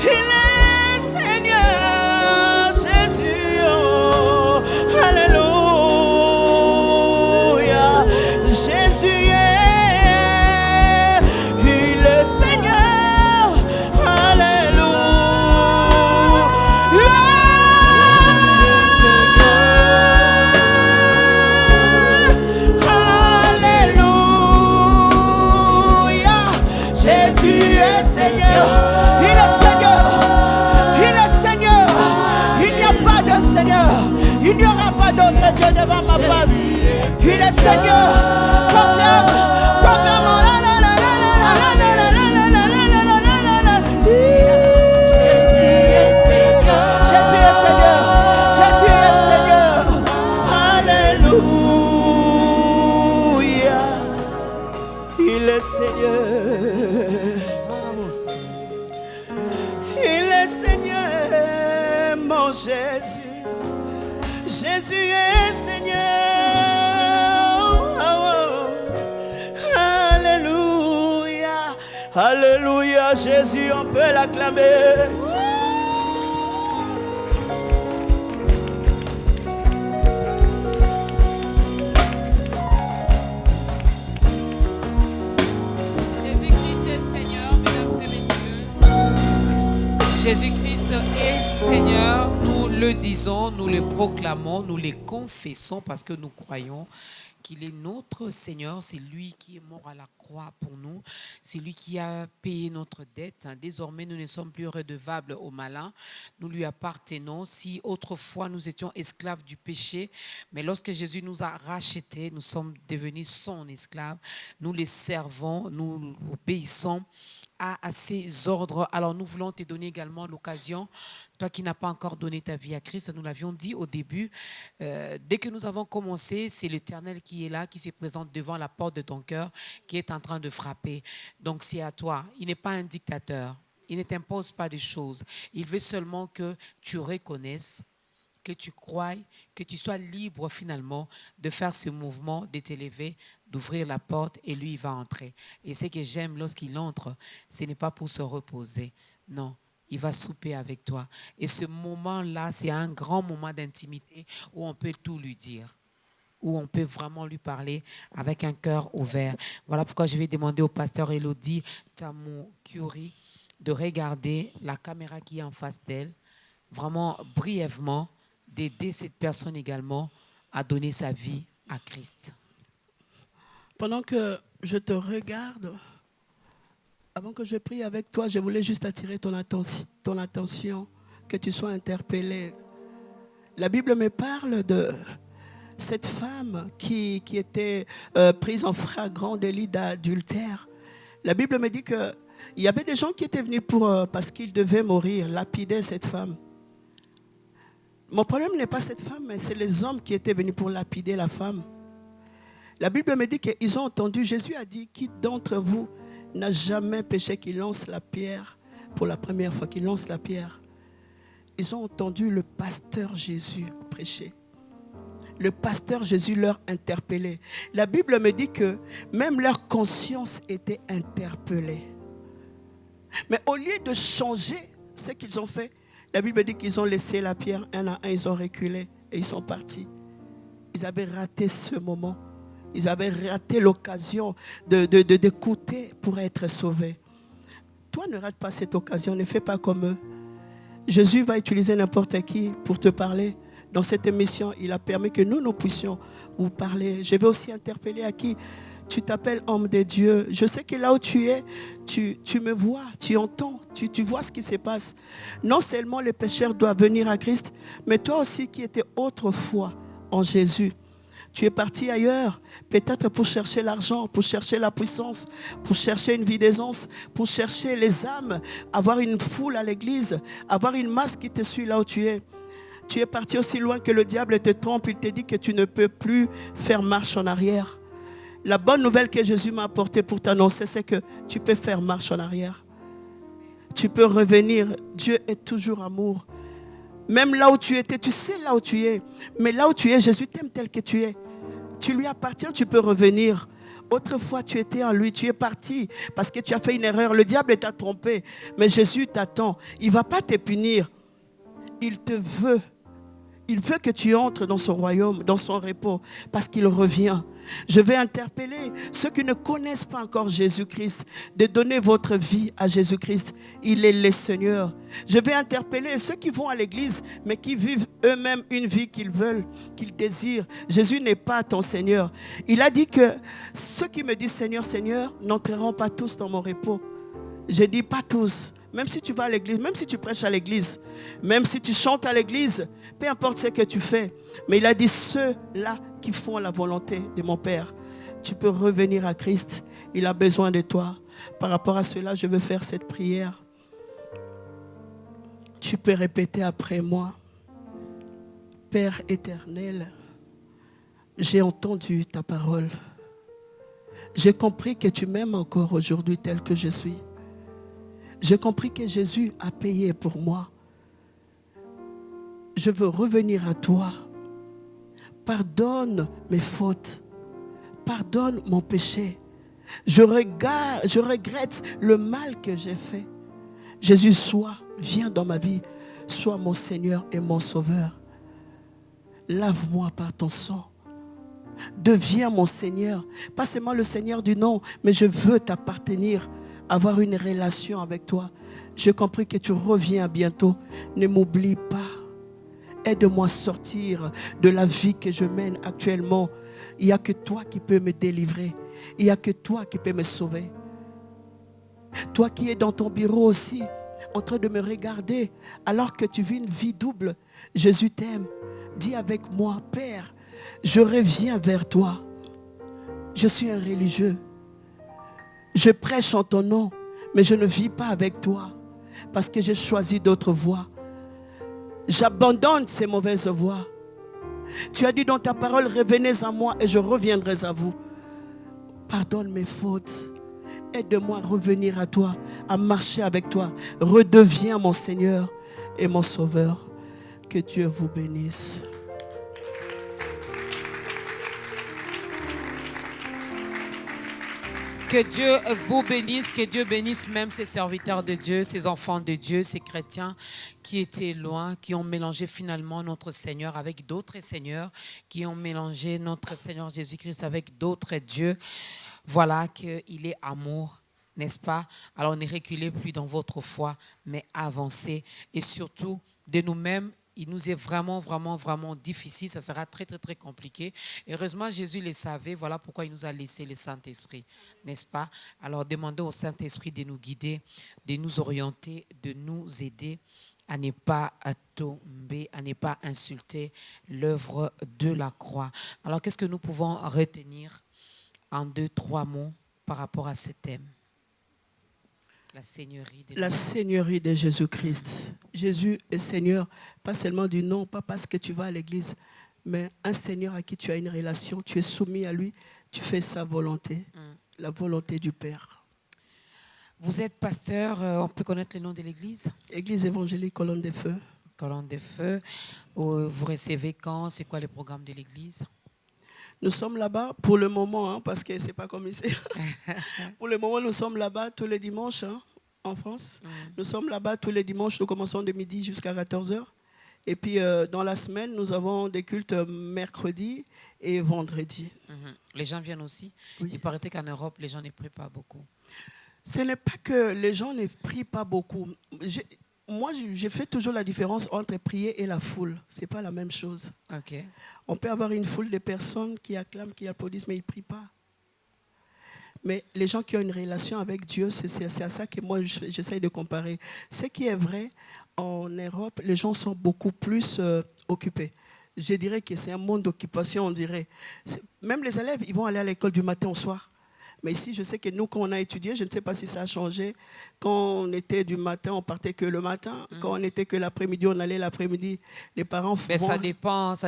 B: Il est Seigneur, Jésus. Oh. Alléluia. Jésus est. Il est Seigneur. Alléluia. devant ma face. Il est Seigneur. Proclame. Jésus est Seigneur. Jésus est Seigneur. Alléluia. Il est Seigneur. Il est Seigneur, mon Jésus. Jésus est Seigneur. Oh, oh. Alléluia. Alléluia. Jésus, on peut l'acclamer.
A: Jésus-Christ est Seigneur, nous le disons, nous le proclamons, nous le confessons parce que nous croyons qu'il est notre Seigneur, c'est lui qui est mort à la croix pour nous, c'est lui qui a payé notre dette. Désormais, nous ne sommes plus redevables au malin, nous lui appartenons. Si autrefois nous étions esclaves du péché, mais lorsque Jésus nous a rachetés, nous sommes devenus son esclave, nous les servons, nous obéissons à ses ordres. Alors nous voulons te donner également l'occasion, toi qui n'as pas encore donné ta vie à Christ, nous l'avions dit au début, dès que nous avons commencé, c'est l'Éternel qui est là, qui se présente devant la porte de ton cœur, qui est en train de frapper. Donc c'est à toi, il n'est pas un dictateur, il ne t'impose pas des choses, il veut seulement que tu reconnaisses, que tu croies, que tu sois libre finalement de faire ce mouvement, de t'élever, d'ouvrir la porte et lui il va entrer. Et ce que j'aime lorsqu'il entre, ce n'est pas pour se reposer, non, il va souper avec toi. Et ce moment-là, c'est un grand moment d'intimité où on peut tout lui dire, où on peut vraiment lui parler avec un cœur ouvert. Voilà pourquoi je vais demander au pasteur Elodie Tamou-Curie de regarder la caméra qui est en face d'elle, vraiment brièvement, d'aider cette personne également à donner sa vie à Christ.
B: Pendant que je te regarde, avant que je prie avec toi, je voulais juste attirer ton attention, que tu sois interpellé. La Bible me parle de cette femme qui était prise en flagrant délit d'adultère. La Bible me dit qu'il y avait des gens qui étaient venus parce qu'ils devaient mourir, lapider cette femme. Mon problème n'est pas cette femme, mais c'est les hommes qui étaient venus pour lapider la femme. La Bible me dit qu'ils ont entendu, Jésus a dit, qui d'entre vous n'a jamais péché, qu'il lance la pierre pour la première fois, qu'il lance la pierre. Ils ont entendu le pasteur Jésus prêcher. Le pasteur Jésus leur interpellait. La Bible me dit que même leur conscience était interpellée. Mais au lieu de changer ce qu'ils ont fait, la Bible dit qu'ils ont laissé la pierre un à un, ils ont reculé et ils sont partis. Ils avaient raté ce moment. Ils avaient raté l'occasion d'écouter pour être sauvés. Toi, ne rate pas cette occasion, ne fais pas comme eux. Jésus va utiliser n'importe qui pour te parler. Dans cette émission, il a permis que nous puissions vous parler. Je vais aussi interpeller à qui tu t'appelles homme de Dieu. Je sais que là où tu es, tu me vois, tu entends, tu vois ce qui se passe. Non seulement les pécheurs doivent venir à Christ, mais toi aussi qui étais autrefois en Jésus. Tu es parti ailleurs, peut-être pour chercher l'argent, pour chercher la puissance, pour chercher une vie d'aisance, pour chercher les âmes, avoir une foule à l'église, avoir une masse qui te suit là où tu es. Tu es parti aussi loin que le diable te trompe, il te dit que tu ne peux plus faire marche en arrière. La bonne nouvelle que Jésus m'a apportée pour t'annoncer, c'est que tu peux faire marche en arrière. Tu peux revenir. Dieu est toujours amour. Même là où tu étais, tu sais là où tu es. Mais là où tu es, Jésus t'aime tel que tu es. Tu lui appartiens, tu peux revenir. Autrefois, tu étais en lui, tu es parti parce que tu as fait une erreur. Le diable t'a trompé, mais Jésus t'attend. Il ne va pas te punir. Il te veut. Il veut que tu entres dans son royaume, dans son repos, parce qu'il revient. Je vais interpeller ceux qui ne connaissent pas encore Jésus-Christ, de donner votre vie à Jésus-Christ. Il est le Seigneur. Je vais interpeller ceux qui vont à l'église, mais qui vivent eux-mêmes une vie qu'ils veulent, qu'ils désirent. Jésus n'est pas ton Seigneur. Il a dit que ceux qui me disent Seigneur, Seigneur, n'entreront pas tous dans mon repos. Je dis pas tous, Même si tu vas à l'église, même si tu prêches à l'église, même si tu chantes à l'église, peu importe ce que tu fais. Mais il a dit, ceux-là qui font la volonté de mon Père, tu peux revenir à Christ. Il a besoin de toi. Par rapport à cela, je veux faire cette prière. Tu peux répéter après moi. Père éternel, j'ai entendu ta parole. J'ai compris que tu m'aimes encore aujourd'hui tel que je suis. J'ai compris que Jésus a payé pour moi. Je veux revenir à toi. Pardonne mes fautes. Pardonne mon péché. Je regrette le mal que j'ai fait. Jésus, viens dans ma vie. Sois mon Seigneur et mon Sauveur. Lave-moi par ton sang. Deviens mon Seigneur. Pas seulement le Seigneur du nom, mais je veux t'appartenir, avoir une relation avec toi. J'ai compris que tu reviens bientôt. Ne m'oublie pas. Aide-moi à sortir de la vie que je mène actuellement. Il n'y a que toi qui peux me délivrer. Il n'y a que toi qui peux me sauver. Toi qui es dans ton bureau aussi, en train de me regarder, alors que tu vis une vie double, Jésus t'aime. Dis avec moi, Père, je reviens vers toi. Je suis un religieux. Je prêche en ton nom, mais je ne vis pas avec toi parce que j'ai choisi d'autres voies. J'abandonne ces mauvaises voies. Tu as dit dans ta parole, revenez à moi et je reviendrai à vous. Pardonne mes fautes. Aide-moi à revenir à toi, à marcher avec toi. Redeviens mon Seigneur et mon Sauveur. Que Dieu vous bénisse.
A: Que Dieu vous bénisse, que Dieu bénisse même ces serviteurs de Dieu, ces enfants de Dieu, ces chrétiens qui étaient loin, qui ont mélangé finalement notre Seigneur avec d'autres seigneurs, qui ont mélangé notre Seigneur Jésus-Christ avec d'autres dieux. Voilà qu'il est amour, n'est-ce pas? Alors ne reculez plus dans votre foi, mais avancez. Et surtout, de nous-mêmes, il nous est vraiment difficile. Ça sera très compliqué. Heureusement, Jésus le savait. Voilà pourquoi il nous a laissé le Saint-Esprit, n'est-ce pas? Alors demandez au Saint-Esprit de nous guider, de nous orienter, de nous aider à ne pas tomber, à ne pas insulter l'œuvre de la croix. Alors qu'est-ce que nous pouvons retenir en 2-3 mots par rapport à ce thème? La
B: Seigneurie de Jésus-Christ. Jésus est Seigneur, pas seulement du nom, pas parce que tu vas à l'église, mais un Seigneur à qui tu as une relation, tu es soumis à lui, tu fais sa volonté, la volonté du Père.
A: Vous êtes pasteur, on peut connaître le nom de l'église?
B: Église évangélique Colonne de Feu.
A: Colonne de Feu. Vous recevez quand? C'est quoi le programme de l'église?
B: Nous sommes là-bas pour le moment, parce que ce n'est pas comme ici. Pour le moment, nous sommes là-bas tous les dimanches en France. Nous sommes là-bas tous les dimanches. Nous commençons de midi jusqu'à 14h. Et puis, dans la semaine, nous avons des cultes mercredi et vendredi.
A: Les gens viennent aussi. Oui. Il paraît qu'en Europe, les gens ne prient pas beaucoup.
B: Ce n'est pas que les gens ne prient pas beaucoup. Moi, j'ai fait toujours la différence entre prier et la foule. Ce n'est pas la même chose.
A: Okay.
B: On peut avoir une foule de personnes qui acclament, qui applaudissent, mais ils ne prient pas. Mais les gens qui ont une relation avec Dieu, c'est à ça que moi, j'essaye de comparer. Ce qui est vrai, en Europe, les gens sont beaucoup plus occupés. Je dirais que c'est un monde d'occupation, on dirait. Même les élèves, ils vont aller à l'école du matin au soir. Mais ici, je sais que nous, quand on a étudié, je ne sais pas si ça a changé. Quand on était du matin, on partait que le matin. Quand on n'était que l'après-midi, on allait l'après-midi. Les parents font...
A: Mais ça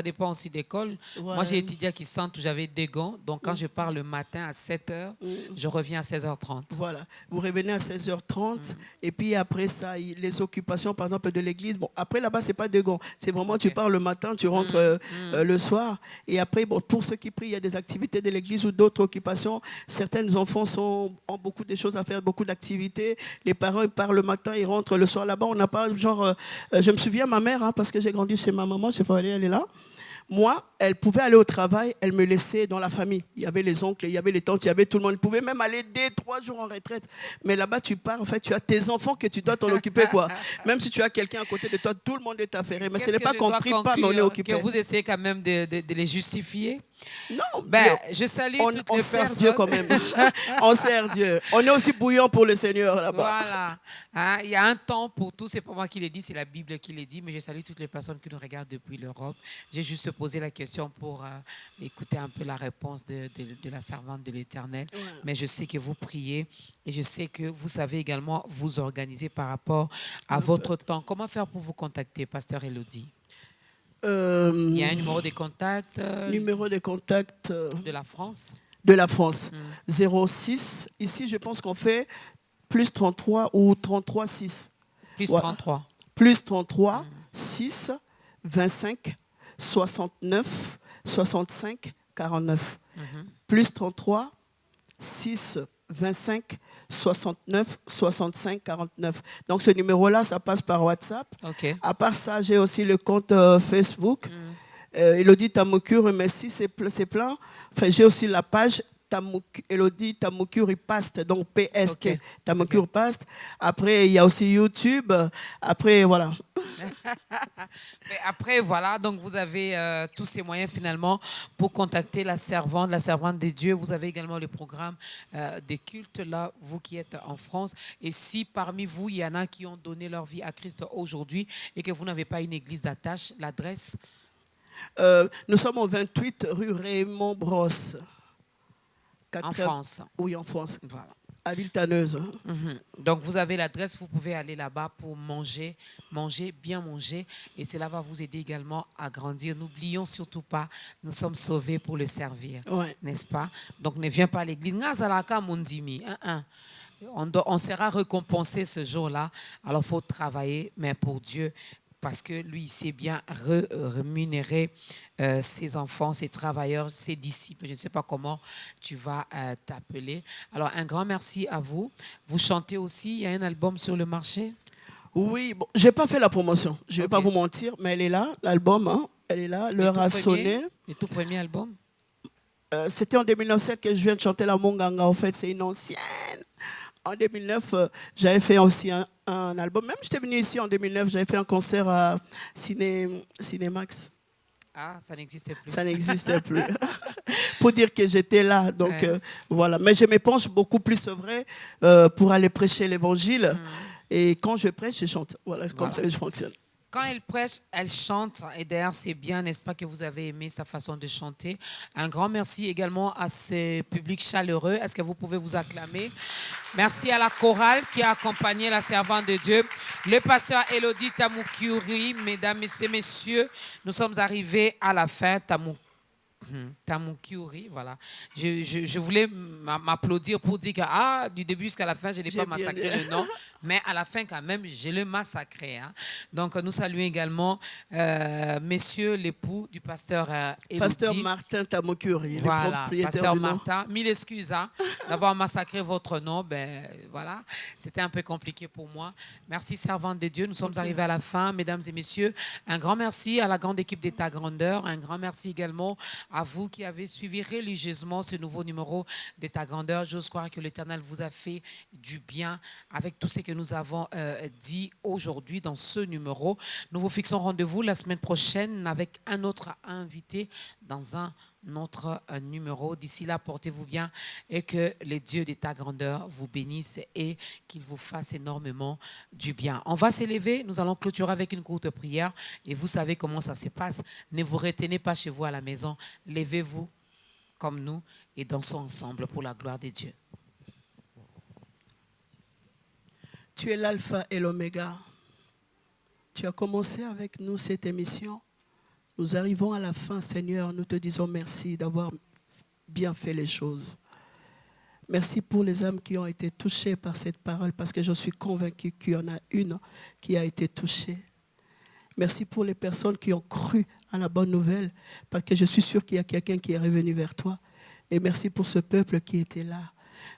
A: dépend aussi d'école. Ouais. Moi, j'ai étudié à Kisant où j'avais des gants. Donc, quand je pars le matin à 7h, je reviens à 16h30.
B: Voilà. Vous revenez à 16h30. Et puis après ça, les occupations, par exemple, de l'église. Bon, après, là-bas, ce n'est pas de gants. C'est vraiment, tu pars le matin, tu rentres le soir. Et après, bon, pour ceux qui prient, il y a des activités de l'église ou d'autres occupations. Certains enfants ont beaucoup de choses à faire, beaucoup d'activités. Les parents, ils partent le matin, ils rentrent le soir là-bas. On n'a pas genre... je me souviens, ma mère, parce que j'ai grandi chez ma maman, je vais aller, elle est là. Moi, elle pouvait aller au travail, elle me laissait dans la famille. Il y avait les oncles, il y avait les tantes, il y avait tout le monde. Elle pouvait même aller 2-3 jours en retraite. Mais là-bas, tu pars, en fait, tu as tes enfants que tu dois t'en occuper, quoi. Même si tu as quelqu'un à côté de toi, tout le monde est affairé. Mais ce n'est pas qu'on ne prie pas, mais on est occupé.
A: Que vous essayez quand même de les justifier.
B: Non,
A: Ben, je salue toutes
B: on
A: les
B: sert
A: personnes.
B: Dieu quand même. On sert Dieu. On est aussi bouillant pour le Seigneur là-bas.
A: Voilà. Hein, il y a un temps pour tout. C'est pas moi qui l'ai dit, c'est la Bible qui l'ait dit. Mais je salue toutes les personnes qui nous regardent depuis l'Europe. J'ai juste posé la question pour écouter un peu la réponse de la servante de l'Éternel.
B: Ouais.
A: Mais je sais que vous priez et je sais que vous savez également vous organiser par rapport à votre temps. Comment faire pour vous contacter, Pasteur Elodie? Il y a un numéro de contact
B: Numéro de contact
A: de la France.
B: de la France. 06. Ici, je pense qu'on fait plus 33 ou 33 6.
A: Plus
B: Voilà.
A: 33.
B: Plus 33 6 25 69 65 49. Plus 33 6 25 69 65 49. Donc ce numéro-là, ça passe par WhatsApp.
A: OK.
B: À part ça, j'ai aussi le compte Facebook. Elodie Tamukuri, mais si c'est plein, enfin, j'ai aussi la page Elodie Tamukuri Past, donc PST,
A: Ok.
B: Tamukuri Past. Après, il y a aussi YouTube. Après, voilà.
A: Mais après, voilà, donc vous avez tous ces moyens finalement pour contacter la servante de Dieu. Vous avez également le programme des cultes, là, vous qui êtes en France. Et si parmi vous, il y en a qui ont donné leur vie à Christ aujourd'hui et que vous n'avez pas une église d'attache, l'adresse?
B: Nous sommes au 28 rue Raymond Brosse.
A: En France.
B: Oui, en France.
A: Voilà.
B: À Villetaneuse.
A: Donc, vous avez l'adresse, vous pouvez aller là-bas pour bien manger. Et cela va vous aider également à grandir. N'oublions surtout pas, nous sommes sauvés pour le servir.
B: Ouais.
A: N'est-ce pas? Donc, ne viens pas à l'église. On sera récompensé ce jour-là. Alors, il faut travailler, mais pour Dieu, parce que lui, il sait bien rémunérer ses enfants, ses travailleurs, ses disciples. Je ne sais pas comment tu vas t'appeler. Alors, un grand merci à vous. Vous chantez aussi. Il y a un album sur le marché?
B: Oui, bon, je n'ai pas fait la promotion. Je ne vais
A: Ok.
B: pas vous mentir, mais elle est là, l'album, hein, elle est là, l'heure a sonné.
A: Le tout premier album?
B: C'était en 2009 que je viens de chanter la Monganga. En fait, c'est une ancienne. En 2009, j'avais fait aussi un album. Même j'étais venu ici en 2009, j'avais fait un concert à Cinémax.
A: Ah, ça n'existait plus.
B: Ça n'existait plus. Pour dire que j'étais là. Donc,
A: Ouais.
B: voilà. Mais je m'épanche beaucoup plus, c'est vrai, pour aller prêcher l'évangile. Et quand je prêche, je chante. Voilà, c'est comme ça que je fonctionne.
A: Quand elle prêche, elle chante. Et d'ailleurs, c'est bien, n'est-ce pas, que vous avez aimé sa façon de chanter. Un grand merci également à ce public chaleureux. Est-ce que vous pouvez vous acclamer? Merci à la chorale qui a accompagné la servante de Dieu. Le pasteur Elodie Tamukuri, mesdames et messieurs, nous sommes arrivés à la fin. Tamukuri, voilà. Je voulais m'applaudir pour dire que du début jusqu'à la fin, je n'ai pas massacré le nom, mais à la fin quand même, je l'ai massacré. Hein. Donc nous saluons également messieurs l'époux du pasteur Elodie.
B: Pasteur Martin Tamukuri,
A: Voilà,
B: le propriétaire
A: pasteur
B: du nom.
A: Martin. Mille excuses d'avoir massacré votre nom. Ben voilà, c'était un peu compliqué pour moi. Merci servante de Dieu. Nous sommes arrivés à la fin, mesdames et messieurs. Un grand merci à la grande équipe d'État Grandeur. Un grand merci également à vous qui avez suivi religieusement ce nouveau numéro d'État Grandeur. J'ose croire que l'Éternel vous a fait du bien avec tout ce que nous avons dit aujourd'hui dans ce numéro. Nous vous fixons rendez-vous la semaine prochaine avec un autre invité dans un autre numéro. D'ici là, portez-vous bien et que les dieux d'État Grandeur vous bénissent et qu'ils vous fassent énormément du bien. On va s'élever, nous allons clôturer avec une courte prière et vous savez comment ça se passe. Ne vous retenez pas chez vous à la maison. Levez-vous comme nous et dansons ensemble pour la gloire de Dieu.
B: Tu es l'alpha et l'oméga. Tu as commencé avec nous cette émission. Nous arrivons à la fin, Seigneur. Nous te disons merci d'avoir bien fait les choses. Merci pour les âmes qui ont été touchées par cette parole, parce que je suis convaincu qu'il y en a une qui a été touchée. Merci pour les personnes qui ont cru à la bonne nouvelle, parce que je suis sûr qu'il y a quelqu'un qui est revenu vers toi. Et merci pour ce peuple qui était là.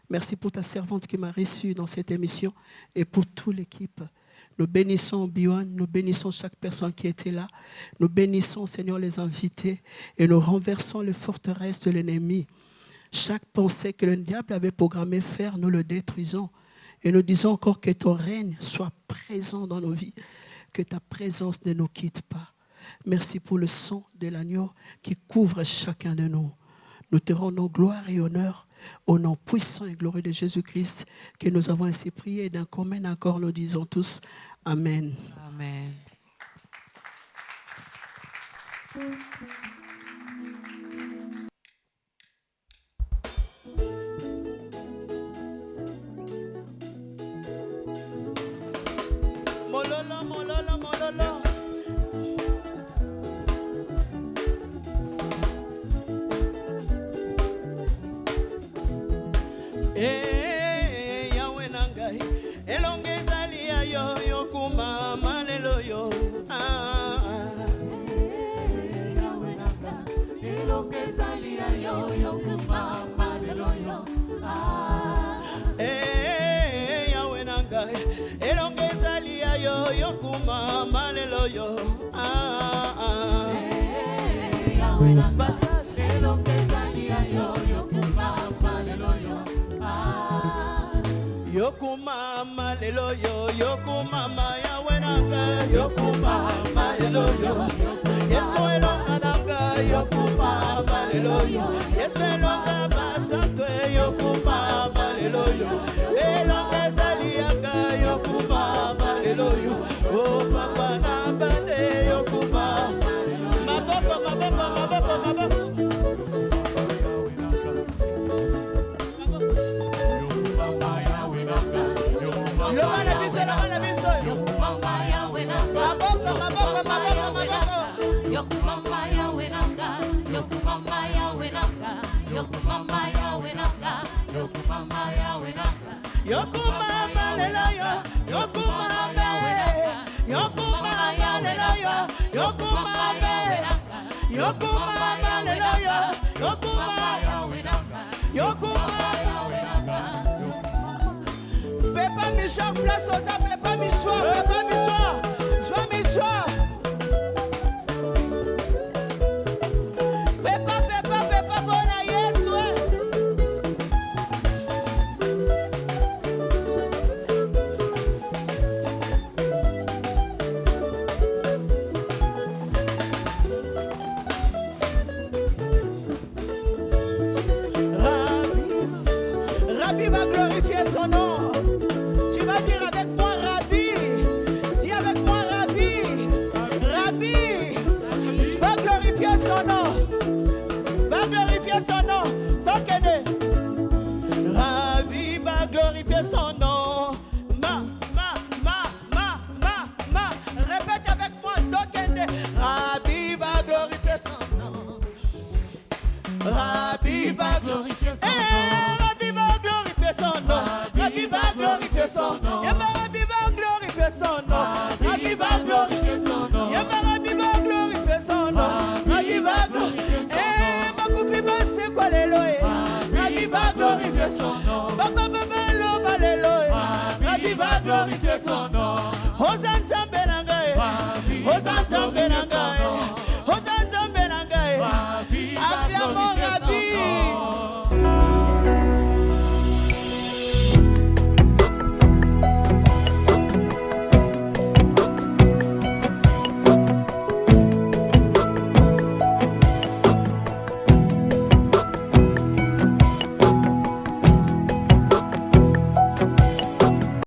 B: Merci pour ta servante qui m'a reçu dans cette émission et pour toute l'équipe. Nous bénissons Biwan, nous bénissons chaque personne qui était là. Nous bénissons, Seigneur, les invités et nous renversons les forteresses de l'ennemi. Chaque pensée que le diable avait programmé faire, nous le détruisons. Et nous disons encore que ton règne soit présent dans nos vies. Que ta présence ne nous quitte pas. Merci pour le sang de l'agneau qui couvre chacun de nous. Nous te rendons gloire et honneur au nom puissant et glorieux de Jésus-Christ que nous avons ainsi prié d'un commun accord. Nous disons tous Amen.
A: Amen.
B: Mololo, mololo, mololo. Yahweh nangai, elongeza lia yo yokuma malelo yo.
C: Yahweh nanga, elongeza lia yo yokuma malelo yo.
B: Yahweh nangai, elongeza lia yo yokuma malelo yo.
C: Yahweh nanga, elongeza lia yo yokuma malelo yo.
B: Yokuma malelo yo, yokuma Yahweh nanga, yokuma malelo yo. Yesu elonga nanga, yokuma malelo yo. Yesu elonga basantwe, yokuma malelo yo. Elonga zalianga, yokuma malelo yo. Oh papa nambade, yokuma. Maboko, maboko, maboko, maboko.
C: Yokumama Yahweh nanga, yokumama Yahweh nanga, yokumama Yahweh nanga, yokumama Yahweh nanga,
B: Yokuma lelo yo, yokuma me, yokuma lelo yo, yokuma me, yokuma lelo yo, yokuma
C: Yahweh nanga,
B: yokuma. Pepa Michwa, place aux âmes, Pepa Michwa, Pepa Michwa, Joie Michwa. Pepa, Pepa, Pepa, bona Yesu. Rabbi va glorifier son nom. Tu vas dire avec moi Rabbi. Dis avec moi Rabbi. Rabbi. Tu vas glorifier son nom. Va glorifier son nom. Tokene. Rabbi va glorifier son nom. Répète avec moi Tokene. Rabbi va glorifier son nom. Rabbi va glorifier son nom. Rabbi va glorifier son nom. Rabbi va glorifier son nom. Rabbi va glorifier son nom. Rabbi va glorifier son nom. Rabbi va glorifier son nom. Rabbi va glorifier son nom. Makufi base kwa lelo. Rabbi va glorifier son nom. Baba baba lo balelo. Rabbi va glorifier son nom. Hosanna benanga. Hosanna benanga.